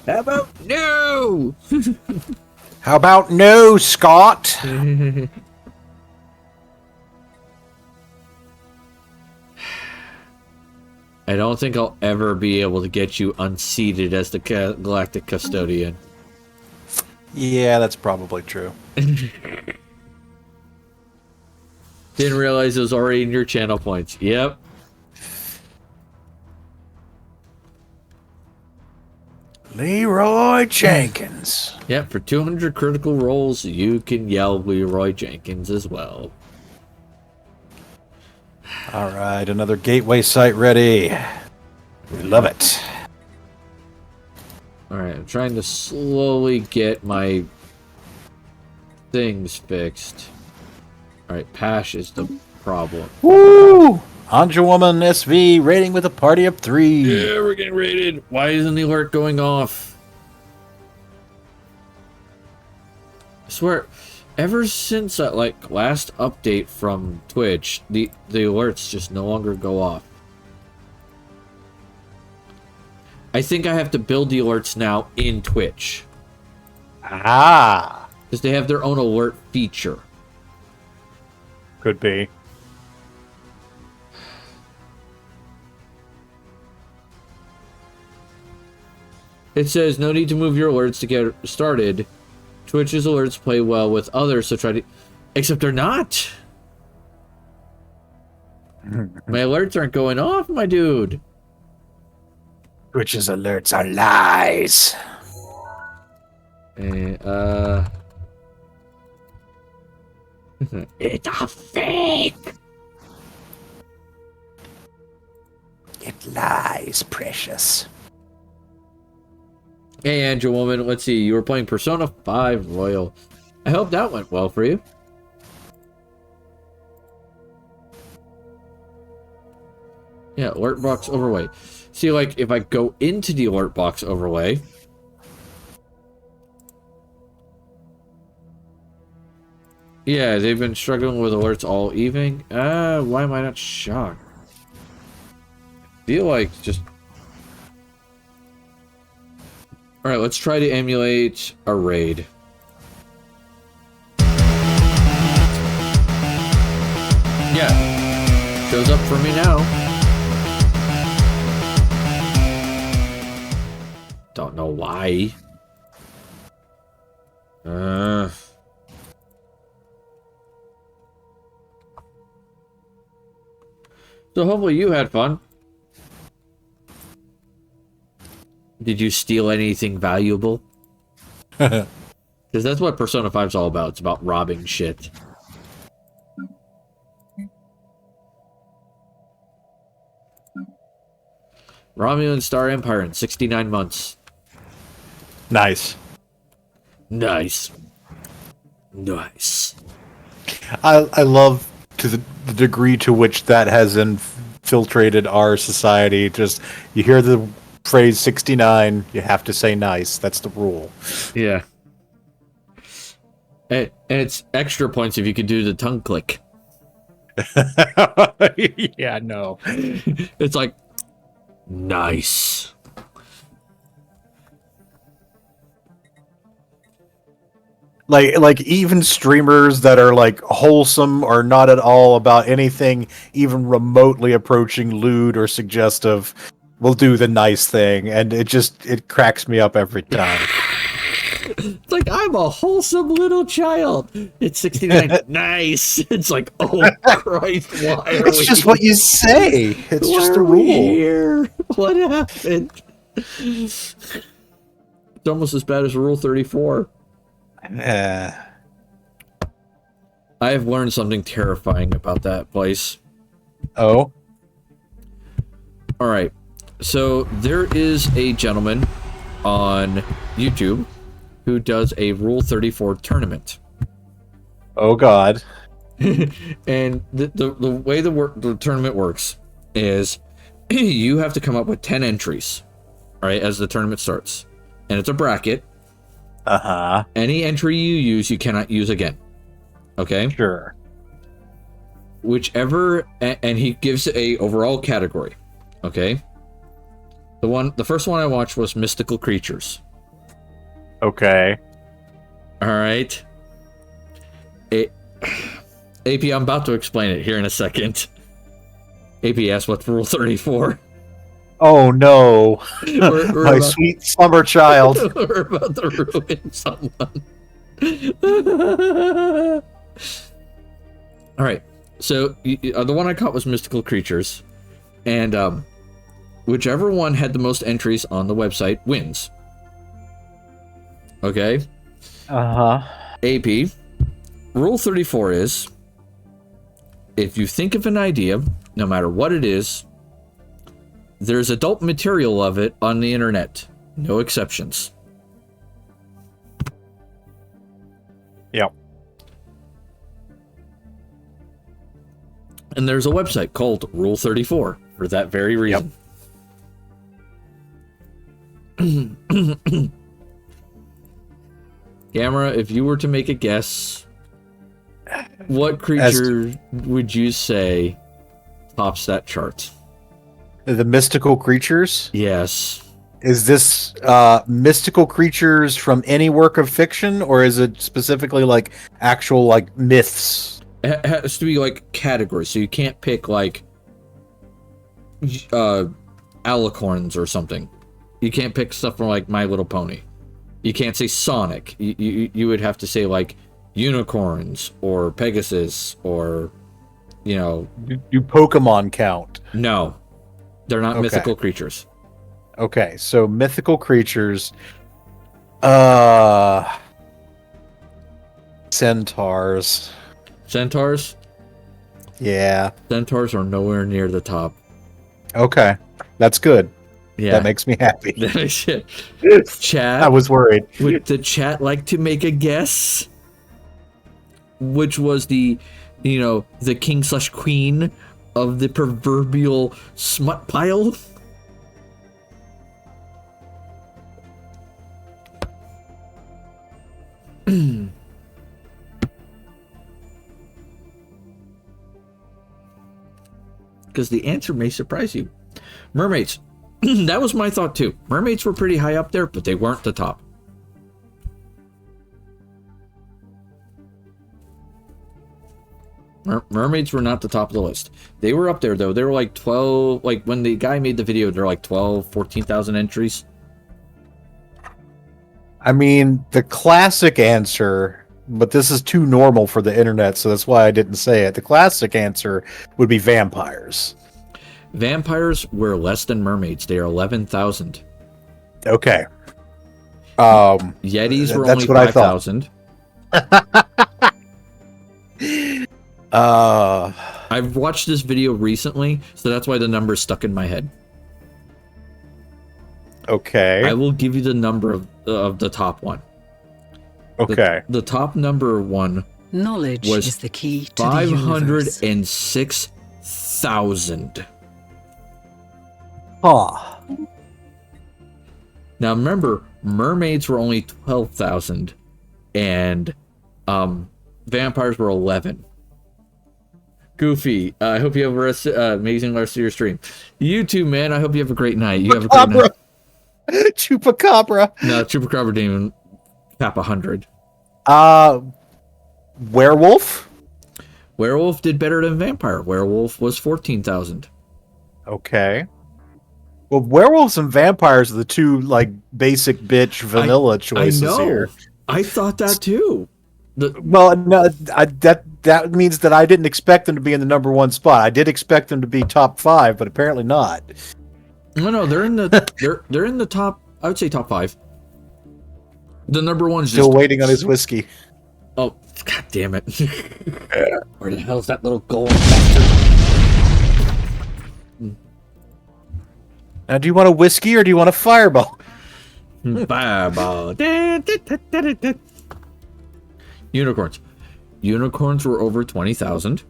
A: How about no?
B: How about no, Scott?
A: I don't think I'll ever be able to get you unseated as the Galactic Custodian.
B: Yeah, that's probably true.
A: Didn't realize it was already in your channel points. Yep.
B: Leroy Jenkins.
A: Yep, for 200 critical rolls, you can yell Leroy Jenkins as well.
B: All right, another gateway site ready. We love it.
A: Alright, I'm trying to slowly get my things fixed. Alright, Pash is the problem.
B: Woo! Anja Woman SV rating with a party of 3.
A: Yeah, we're getting raided. Why isn't the alert going off? I swear, ever since that last update from Twitch, the alerts just no longer go off. I think I have to build the alerts now in Twitch.
B: Ah,
A: Because they have their own alert feature.
B: could be.
A: It says, no need to move your alerts to get started. Twitch's alerts play well with others, so try to... Except they're not! My alerts aren't going off, my dude!
B: Twitch's alerts are lies.
A: It's a fake!
B: It lies, precious.
A: Hey, Angel Woman, let's see. You were playing Persona 5 Royal. I hope that went well for you. Yeah, alert box overlay. See, if I go into the alert box overlay... Yeah, they've been struggling with alerts all evening. Why am I not shocked? I feel like just... Alright, let's try to emulate a raid. Yeah. Shows up for me now. Don't know why. So hopefully you had fun. Did you steal anything valuable? Because that's what Persona 5 is all about. It's about robbing shit. Romulan Star Empire in 69 months.
B: Nice.
A: Nice. Nice.
B: I love to the degree to which that has infiltrated our society. Just, you hear the phrase 69, you have to say nice. That's the rule.
A: Yeah. And it's extra points if you could do the tongue click.
B: Yeah, no.
A: It's like, nice.
B: Like even streamers that are wholesome or not at all about anything even remotely approaching lewd or suggestive will do the nice thing, and it cracks me up every time.
A: It's like, I'm a wholesome little child. It's 69. Nice. It's like, oh Christ, why are
B: It's
A: we
B: just what you say. It's
A: why
B: just a
A: are we
B: rule.
A: here? What happened? It's almost as bad as Rule 34. I have learned something terrifying about that place.
B: Oh?
A: All right. So there is a gentleman on YouTube who does a Rule 34 tournament.
B: Oh, God.
A: And the way the tournament works is you have to come up with 10 entries, right, as the tournament starts. And it's a bracket.
B: Uh-huh.
A: Any entry you use, you cannot use again. Okay?
B: Sure.
A: Whichever, and he gives a overall category. Okay? The first one I watched was mystical creatures.
B: Okay.
A: All right. AP, I'm about to explain it here in a second. AP asked what's Rule 34.
B: Oh, no.
A: We're
B: My
A: about,
B: sweet summer child.
A: we're about to ruin someone. All right. So the one I caught was mystical creatures. And whichever one had the most entries on the website wins. Okay?
B: Uh-huh.
A: AP, Rule 34 is, if you think of an idea, no matter what it is, there's adult material of it on the internet. No exceptions.
B: Yep.
A: And there's a website called Rule 34 for that very reason. Yep. Gamera, if you were to make a guess, what creature would you say tops that chart?
B: The mystical creatures?
A: Yes.
B: Is this mystical creatures from any work of fiction, or is it specifically like actual like myths?
A: It has to be like categories, so you can't pick like alicorns or something. You can't pick stuff from like My Little Pony. You can't say Sonic. You would have to say like unicorns or Pegasus or, you know.
B: Do Pokemon count?
A: No, they're not mythical creatures.
B: Okay, so mythical creatures. Centaurs.
A: Centaurs?
B: Yeah.
A: Centaurs are nowhere near the top.
B: Okay, that's good.
A: Yeah.
B: That makes me happy.
A: Chat.
B: I was worried.
A: Would the chat like to make a guess? Which was the king/queen of the proverbial smut pile? Because the answer may surprise you. Mermaids. That was my thought too. Mermaids were pretty high up there, but they weren't the top. Mermaids were not the top of the list. They were up there though. They were like 12, like when the guy made the video, they're like 12, 14,000 entries.
B: I mean, the classic answer, but this is too normal for the internet, so that's why I didn't say it. The classic answer would be vampires.
A: Vampires were less than mermaids. They are 11,000.
B: Okay.
A: Yetis were only 5,000. I've watched this video recently, so that's why the number's stuck in my head.
B: Okay.
A: I will give you the number of the top one.
B: Okay.
A: The top number one
H: Knowledge
A: was
H: is the key to the universe.
A: 506,000.
B: Huh.
A: Now remember, mermaids were only 12,000, and vampires were 11. Goofy, I hope you have amazing rest of your stream. You too, man. I hope you have a great night. You have a great night.
B: Chupacabra.
A: No, Chupacabra didn't even cap 100.
B: Werewolf?
A: Werewolf did better than vampire. Werewolf was 14,000.
B: Okay. Well, werewolves and vampires are the two like basic bitch vanilla choices
A: I know.
B: here.
A: I thought that too.
B: Well, no, that means that I didn't expect them to be in the number one spot. I did expect them to be top 5, but apparently not.
A: No, they're in the they're in the top. I would say top 5. The number one's
B: Still
A: just
B: waiting on his whiskey.
A: Oh, god damn it! Where the hell's that little gold bastard?
B: Now, do you want a whiskey or do you want a fireball?
A: Fireball. Unicorns. Unicorns were over 20,000.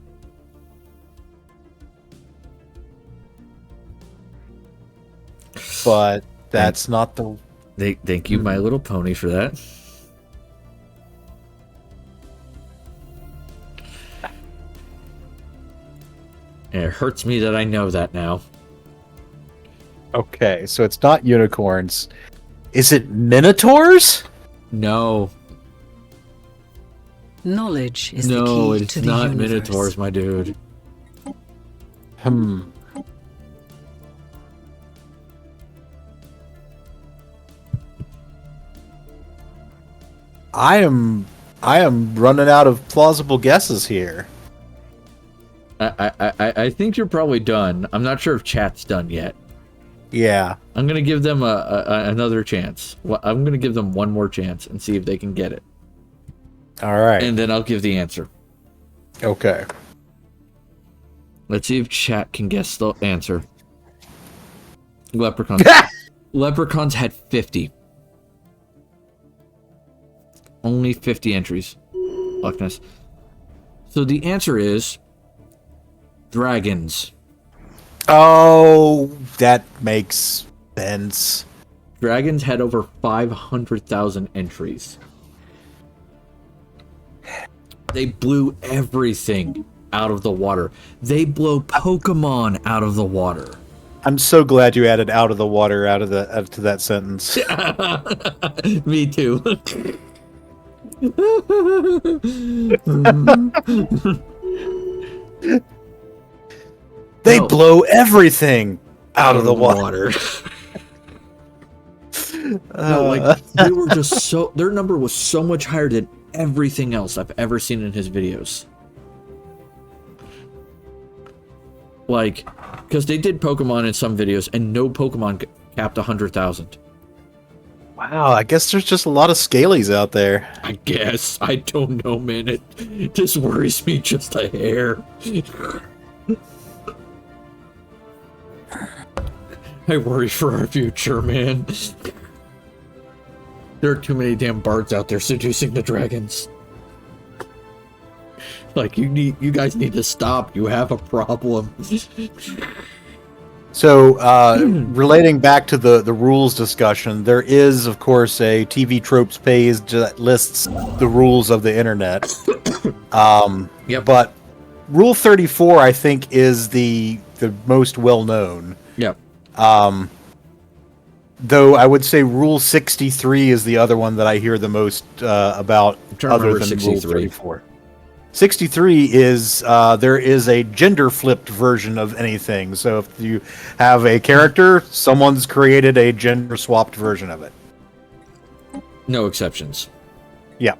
B: But that's not the...
A: Thank you, My Little Pony, for that. And it hurts me that I know that now.
B: Okay, so it's not unicorns. Is it minotaurs?
A: No.
H: Knowledge is
A: No,
H: the key
A: it's
H: to the
A: not
H: universe.
A: minotaurs, my dude.
B: I am running out of plausible guesses here.
A: I think you're probably done. I'm not sure if chat's done yet.
B: Yeah.
A: I'm gonna give them another chance. I'm gonna give them one more chance and see if they can get it.
B: All right.
A: And then I'll give the answer.
B: Okay.
A: Let's see if chat can guess the answer. Leprechauns. Leprechauns had 50. Only 50 entries. Loch Ness. So the answer is dragons.
B: Oh, that makes sense.
A: Dragons had over 500,000 entries. They blew everything out of the water. They blow Pokemon out of the water.
B: I'm so glad you added "out of the water" out to that sentence.
A: Me too.
B: They blow everything out of the water.
A: No, like they were just so. Their number was so much higher than everything else I've ever seen in his videos. Like, because they did Pokemon in some videos, and no Pokemon capped 100,000.
B: Wow, I guess there's just a lot of scalies out there.
A: I guess. I don't know, man. It just worries me just a hair. I worry for our future, man. There are too many damn bards out there seducing the dragons. Like, you guys need to stop. You have a problem.
B: So, relating back to the rules discussion, there is, of course, a TV tropes page that lists the rules of the internet.
A: Yep.
B: But Rule 34, I think, is the most well-known.
A: Yep.
B: Though I would say Rule 63 is the other one that I hear the most about, other than 63. Rule 34. 63 is there is a gender-flipped version of anything. So if you have a character, someone's created a gender-swapped version of it.
A: No exceptions.
B: Yeah.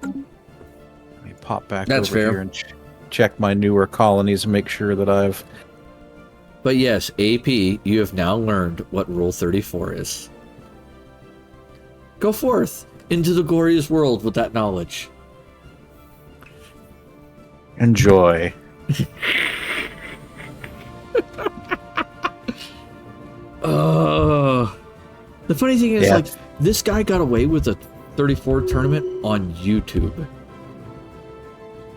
B: Let me pop back
A: That's
B: over
A: fair.
B: here and check my newer colonies and make sure that I've...
A: But yes, AP, you have now learned what Rule 34 is. Go forth into the glorious world with that knowledge.
B: Enjoy.
A: The funny thing is,
B: Yeah.
A: like, this guy got away with a 34 tournament on YouTube.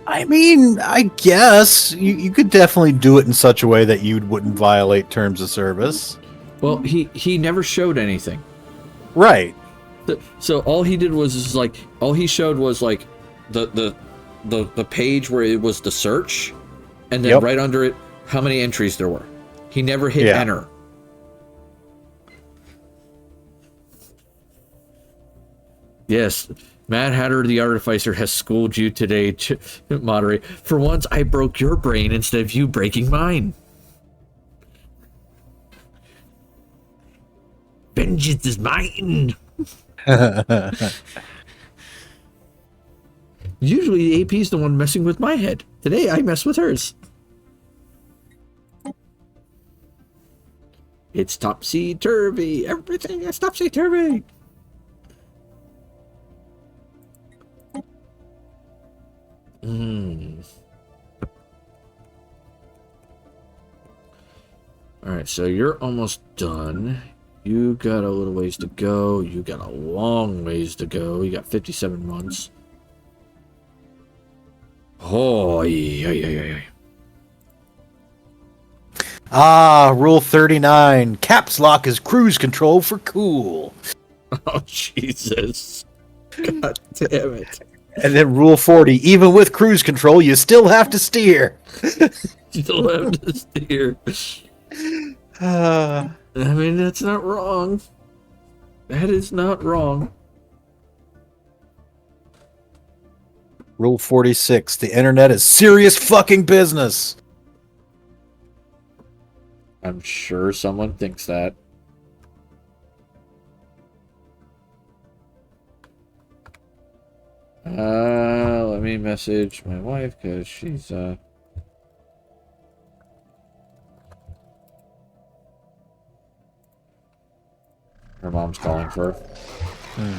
B: I mean, I guess you could definitely do it in such a way that you wouldn't violate terms of service.
A: Well, he never showed anything.
B: Right.
A: So all he did was just like, all he showed was like the page where it was the search, and then right under it how many entries there were. He never hit enter. Yes, Mad Hatter the Artificer has schooled you today, moderate. For once, I broke your brain instead of you breaking mine. Vengeance is mine. Usually the AP's the one messing with my head. Today I mess with hers. It's topsy-turvy. Everything is topsy-turvy. Alright, so you're almost done. You got a little ways to go. You got a long ways to go. You got 57 months. Oh, yeah.
B: Rule 39. Caps lock is cruise control for cool.
A: Oh, Jesus. God damn it.
B: And then rule 40. Even with cruise control, you still have to steer.
A: Still have to steer. I mean, that's not wrong. That is not wrong.
B: Rule 46. The internet is serious fucking business.
A: I'm sure someone thinks that. Let me message my wife because she's her mom's calling for her.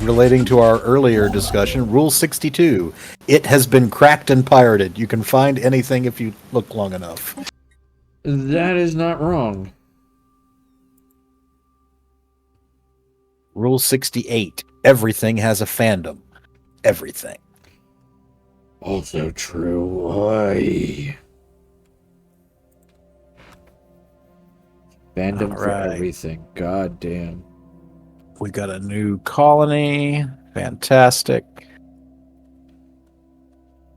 B: Relating to our earlier discussion, Rule 62. It has been cracked and pirated. You can find anything if you look long enough.
A: That is not wrong.
B: Rule 68. Everything has a fandom. Everything.
A: Also true. Oy. Fandom for everything. God damn.
B: We got a new colony. Fantastic.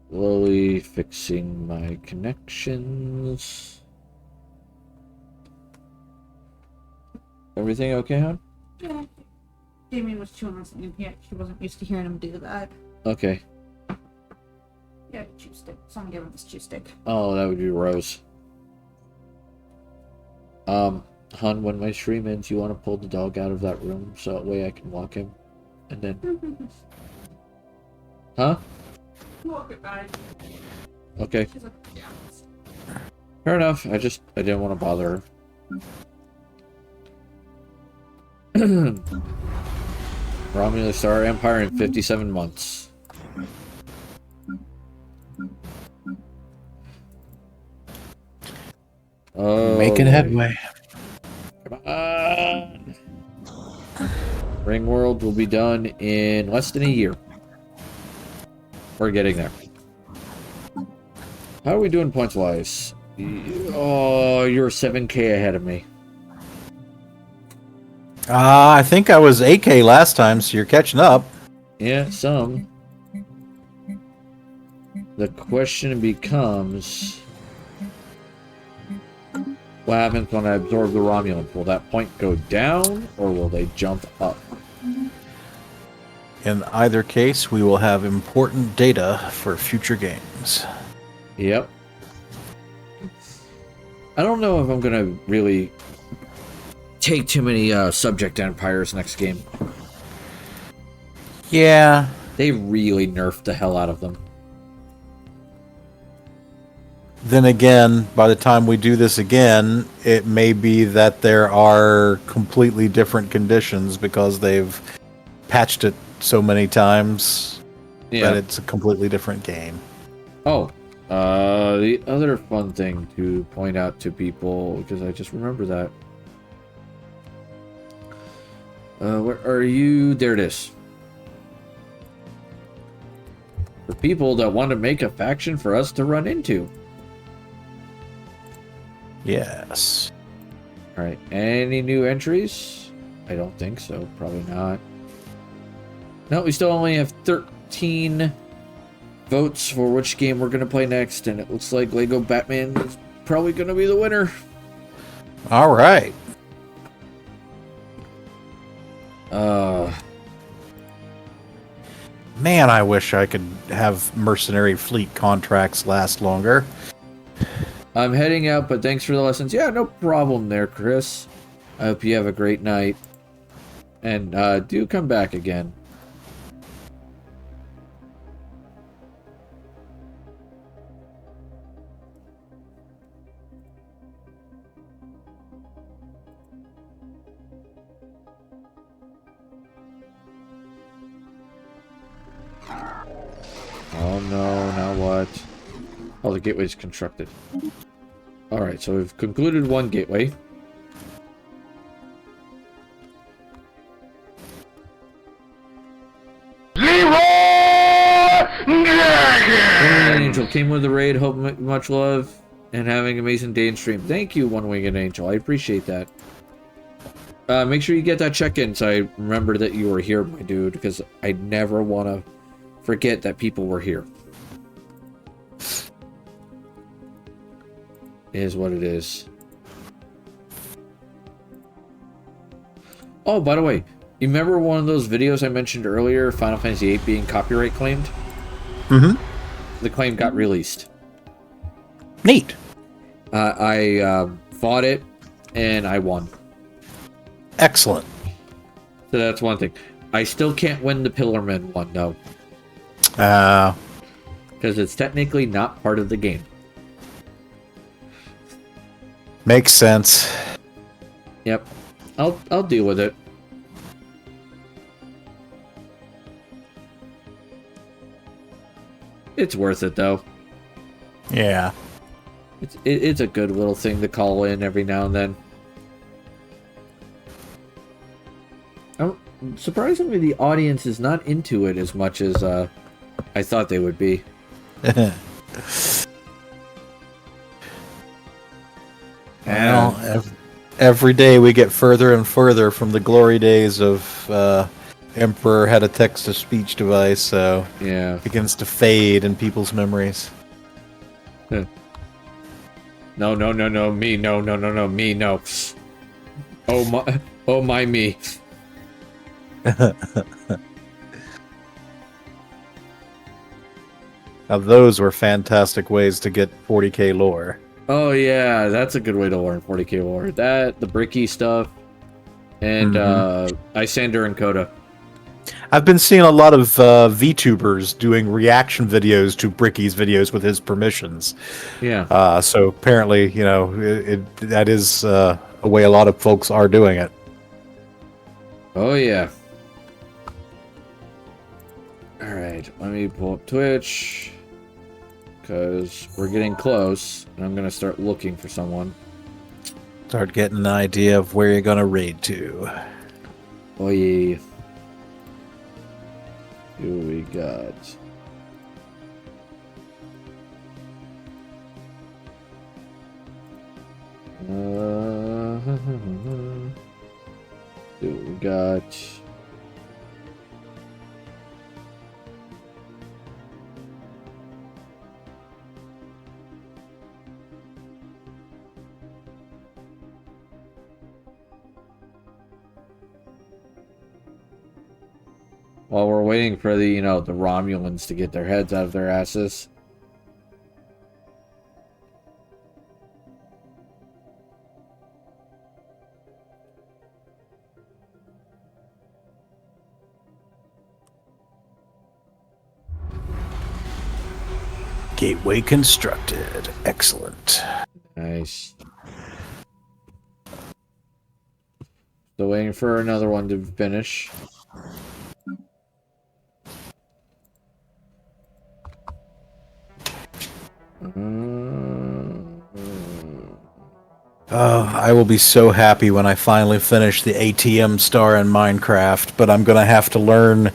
A: Slowly fixing my connections. Everything okay, hon?
C: Yeah. Damien was chewing on something here. She wasn't used to hearing him do that.
A: Okay.
C: Yeah, chew stick. Someone gave him this chew stick.
A: Oh, that would be Rose. Hun, when my stream ends, you want to pull the dog out of that room so that way I can walk him? And then... Huh?
G: Walk it back.
A: Okay.
G: She's like, yeah.
A: Fair enough. I didn't want to bother her. Romulus Star Empire in 57 months. Oh,
B: Making headway.
A: Come on. Ring World will be done in less than a year. We're getting there. How are we doing points-wise? Oh, you're 7K ahead of me.
B: I think I was 8K last time, so you're catching up.
A: Yeah, some. The question becomes... What happens when I absorb the Romulans? Will that point go down, or will they jump up?
B: In either case, we will have important data for future games.
A: Yep. I don't know if I'm going to really take too many subject empires next game.
B: Yeah.
A: They really nerfed the hell out of them.
B: Then again, by the time we do this again, it may be that there are completely different conditions because they've patched it so many times that it's a completely different game.
A: Oh, the other fun thing to point out to people, because I just remember that. Where are you? There it is. For people that want to make a faction for us to run into.
B: Yes.
A: Alright, any new entries? I don't think so. Probably not. No, we still only have 13 votes for which game we're going to play next, and it looks like Lego Batman is probably going to be the winner.
B: All right. Man, I wish I could have mercenary fleet contracts last longer.
A: I'm heading out, but thanks for the lessons. Yeah, no problem there, Chris. I hope you have a great night. And do come back again. no, now what? Oh, the gateway's constructed. Alright, so we've concluded one gateway. One-Winged Angel came with the raid. Hope much love and having an amazing day in stream. Thank you, One-Winged Angel. I appreciate that. Make sure you get that check-in so I remember that you were here, my dude, because I never want to forget that people were here. It is what it is. Oh, by the way, you remember one of those videos I mentioned earlier, Final Fantasy VIII being copyright claimed?
B: Mm-hmm.
A: The claim got released.
B: Neat.
A: I fought it, and I won.
B: Excellent.
A: So that's one thing. I still can't win the Pillarman one, though. Because it's technically not part of the game.
B: Makes sense.
A: Yep. I'll deal with it. It's worth it, though.
B: Yeah.
A: It's a good little thing to call in every now and then. Surprisingly, the audience is not into it as much as I thought they would be.
B: Well, every day we get further and further from the glory days of Emperor had a text-to-speech device, so
A: yeah,
B: it begins to fade in people's memories.
A: No, me, no, me, no. Oh my, me.
B: Now those were fantastic ways to get 40k lore.
A: Oh yeah, that's a good way to learn 40k lore. That, the Bricky stuff, and Isander and Coda.
B: I've been seeing a lot of VTubers doing reaction videos to Bricky's videos with his permissions.
A: Yeah.
B: So apparently, you know, that is a way a lot of folks are doing it.
A: Oh yeah. Alright, let me pull up Twitch. Because we're getting close, and I'm going to start looking for someone.
B: Start getting an idea of where you're going to raid to.
A: Oh yeah. Who we got? Who we got? While we're waiting for the, the Romulans to get their heads out of their asses.
B: Gateway constructed. Excellent.
A: Nice. Still waiting for another one to finish.
B: I will be so happy when I finally finish the ATM star in Minecraft, but I'm going to have to learn,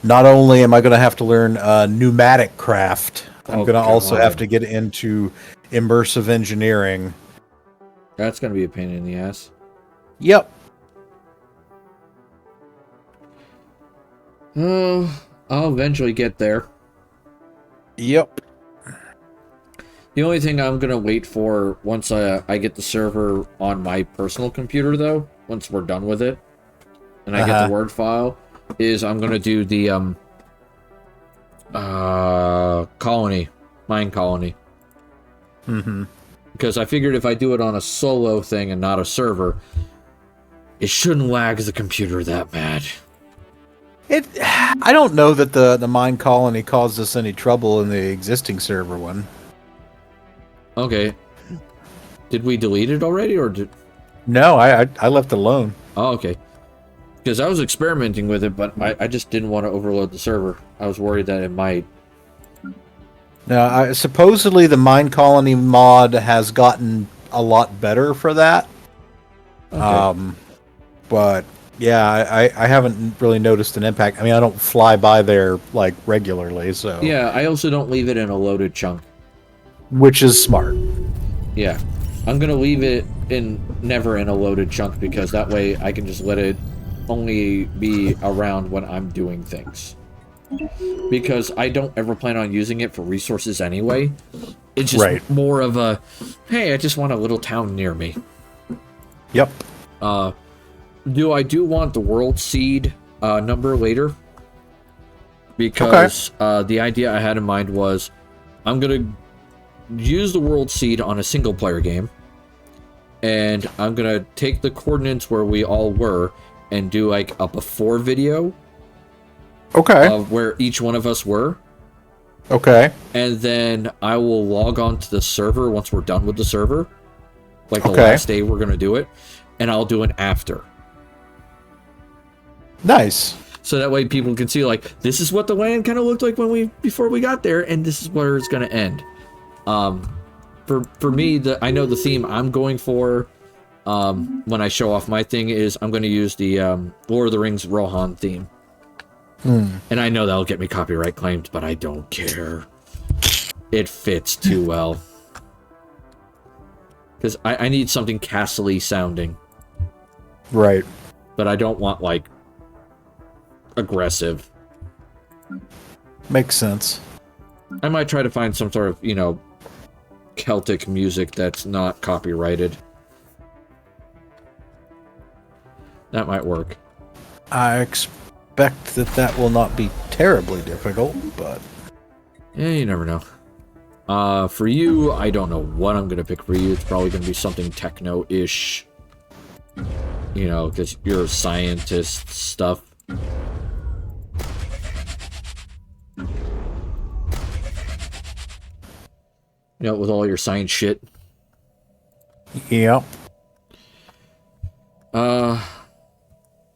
B: not only am I going to have to learn pneumatic craft, I'm going to also have to get into immersive engineering.
A: That's going to be a pain in the ass.
B: Yep.
A: Oh, I'll eventually get there.
B: Yep.
A: The only thing I'm going to wait for once I get the server on my personal computer, though, once we're done with it, and I get the Word file, is I'm going to do the colony, mine colony.
B: Mm-hmm.
A: Because I figured if I do it on a solo thing and not a server, it shouldn't lag the computer that bad.
B: I don't know that the mine colony caused us any trouble in the existing server one.
A: Okay. Did we delete it already, or did...
B: No, I left it alone.
A: Oh, okay. Because I was experimenting with it, but I just didn't want to overload the server. I was worried that it might
B: Now, supposedly the Mine Colony mod has gotten a lot better for that.
A: Okay.
B: But yeah, I haven't really noticed an impact. I mean, I don't fly by there like regularly, so
A: Yeah, I also don't leave it in a loaded chunk.
B: which is smart.
A: Yeah. I'm gonna leave it never in a loaded chunk because that way I can just let it only be around when I'm doing things. Because I don't ever plan on using it for resources anyway. It's just more of a, hey, I just want a little town near me.
B: Yep.
A: I do want the world seed number later. Because the idea I had in mind was I'm gonna use the world seed on a single player game. And I'm gonna take the coordinates where we all were and do like a before video. Of where each one of us were.
B: Okay.
A: And then I will log on to the server once we're done with the server. Like the last day we're gonna do it. And I'll do an after. Nice. So that way people can see like this is what the land kind of looked like before we got there, and this is where it's gonna end. For me, I know the theme I'm going for when I show off my thing is I'm gonna use the Lord of the Rings Rohan theme. And I know that'll get me copyright claimed, but I don't care. It fits too well. Because I need something castle-y sounding.
B: Right.
A: But I don't want, like, aggressive.
B: Makes sense.
A: I might try to find some sort of, Celtic music that's not copyrighted. That might work.
B: I expect that will not be terribly difficult, but...
A: Yeah, you never know. For you, I don't know what I'm going to pick for you. It's probably going to be something techno-ish. Because you're scientist stuff. With all your science shit.
B: Yep.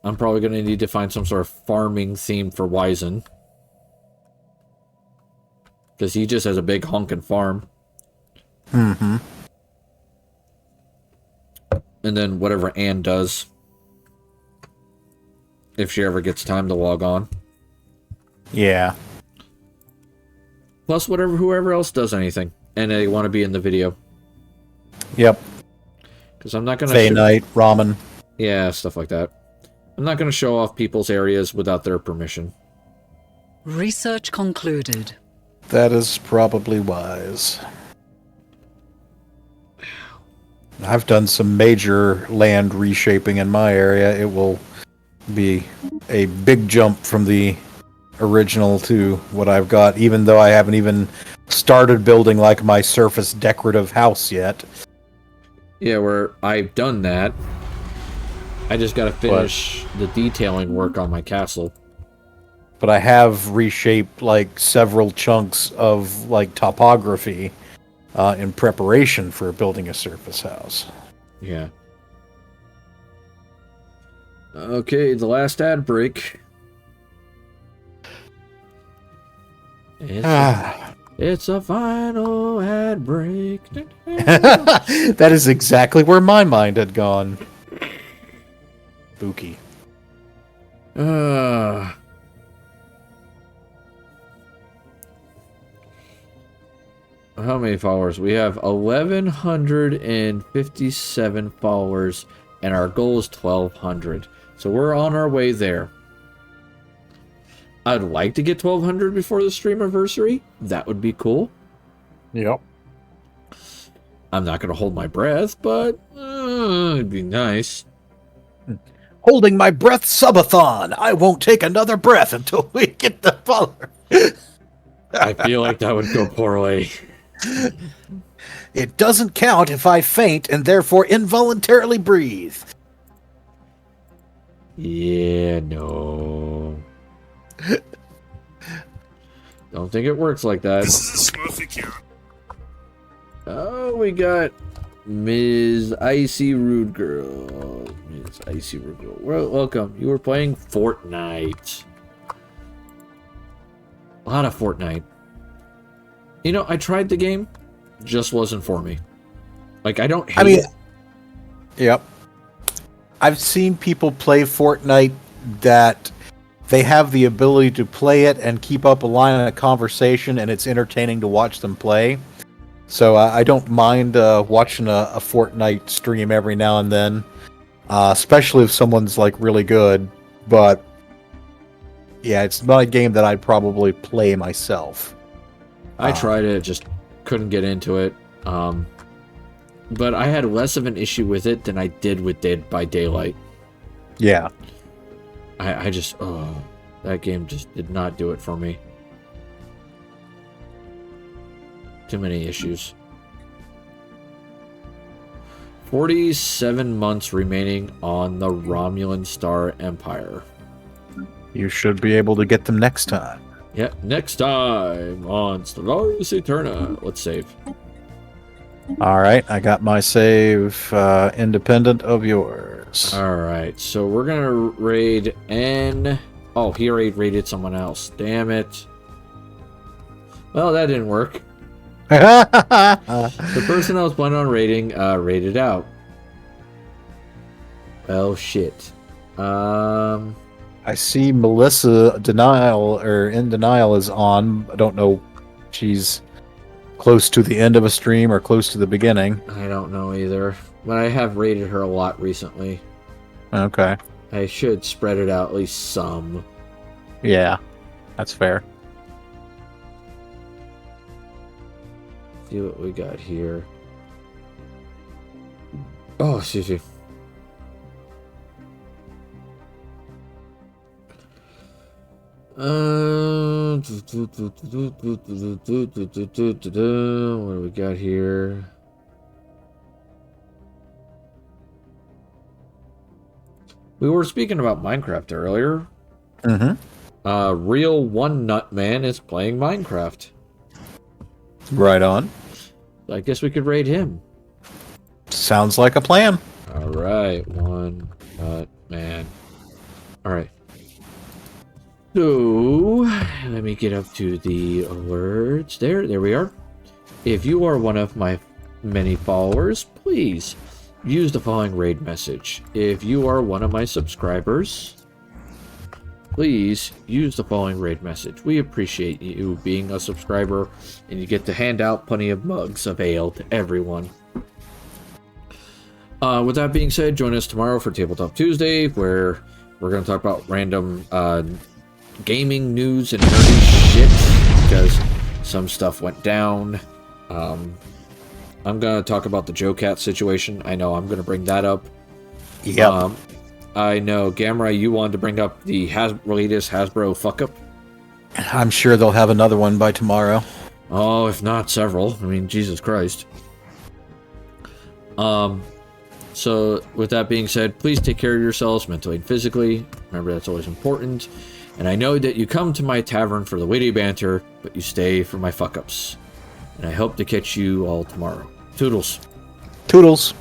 A: I'm probably going to need to find some sort of farming theme for Wizen. Because he just has a big honkin' farm.
B: Mm-hmm.
A: And then whatever Anne does. If she ever gets time to log on.
B: Yeah.
A: Plus whoever else does anything. And they want to be in the video.
B: Yep.
A: Because I'm not going to...
B: Fey Night, ramen.
A: Yeah, stuff like that. I'm not going to show off people's areas without their permission.
H: Research concluded.
B: That is probably wise. I've done some major land reshaping in my area. It will be a big jump from the original to what I've got, even though I haven't even started building like my surface decorative house yet.
A: Yeah, where I've done that. I just gotta finish the detailing work on my castle.
B: But I have reshaped like several chunks of like topography in preparation for building a surface house.
A: Yeah. Okay, the last ad break. It's a final ad break.
B: That is exactly where my mind had gone. Spooky.
A: How many followers? We have 1,157 followers, and our goal is 1,200. So we're on our way there. I'd like to get 1,200 before the stream anniversary. That would be cool.
B: Yep.
A: I'm not going to hold my breath, but it'd be nice.
B: Holding my breath subathon. I won't take another breath until we get the follower.
A: I feel like that would go poorly.
B: It doesn't count if I faint and therefore involuntarily breathe.
A: Yeah, no. Don't think it works like that.
E: This is a smooth account.
A: Oh, we got Ms. Icy Rude Girl. Ms. Icy Rude Girl. Well, welcome. You were playing Fortnite. A lot of Fortnite. You know, I tried the game, just wasn't for me. Like, I don't hate
B: I mean,
A: it.
B: yep. I've seen people play Fortnite that they have the ability to play it and keep up a line of conversation, and it's entertaining to watch them play. So I don't mind watching a Fortnite stream every now and then, especially if someone's like really good. But yeah, it's not a game that I'd probably play myself.
A: I tried it, just couldn't get into it. But I had less of an issue with it than I did with Dead by Daylight.
B: Yeah.
A: I just, that game just did not do it for me. Too many issues. 47 months remaining on the Romulan Star Empire.
B: You should be able to get them next time.
A: Yeah, next time on Stellaris Eterna. Let's save.
B: All right, I got my save independent of yours.
A: Alright, so we're gonna raid N. Oh, he already raided someone else. Damn it. Well, that didn't work. The person I was planning on raiding raided out. Well, shit.
B: I see Melissa in denial is on. I don't know if she's close to the end of a stream or close to the beginning.
A: I don't know either. But I have raided her a lot recently.
B: Okay.
A: I should spread it out at least some.
B: Yeah, that's fair.
A: See what we got here. Oh, excuse me. What do we got here? We were speaking about Minecraft earlier.
B: Mm-hmm.
A: Real One Nut Man is playing Minecraft.
B: Right on.
A: I guess we could raid him.
B: Sounds like a plan.
A: All right, One Nut Man. All right. So, let me get up to the alerts. There we are. If you are one of my many followers, please use the following raid message. If you are one of my subscribers, please use the following raid message. We appreciate you being a subscriber, and you get to hand out plenty of mugs of ale to everyone. With that being said, join us tomorrow for Tabletop Tuesday, where we're going to talk about random gaming news and nerdy shit, because some stuff went down. I'm going to talk about the Joe Cat situation. I know I'm going to bring that up.
B: Yep.
A: I know, Gamera, you wanted to bring up the latest Hasbro fuck-up.
B: I'm sure they'll have another one by tomorrow.
A: Oh, if not several. I mean, Jesus Christ. So, with that being said, please take care of yourselves mentally and physically. Remember, that's always important. And I know that you come to my tavern for the witty banter, but you stay for my fuck-ups. And I hope to catch you all tomorrow. Toodles.
B: Toodles.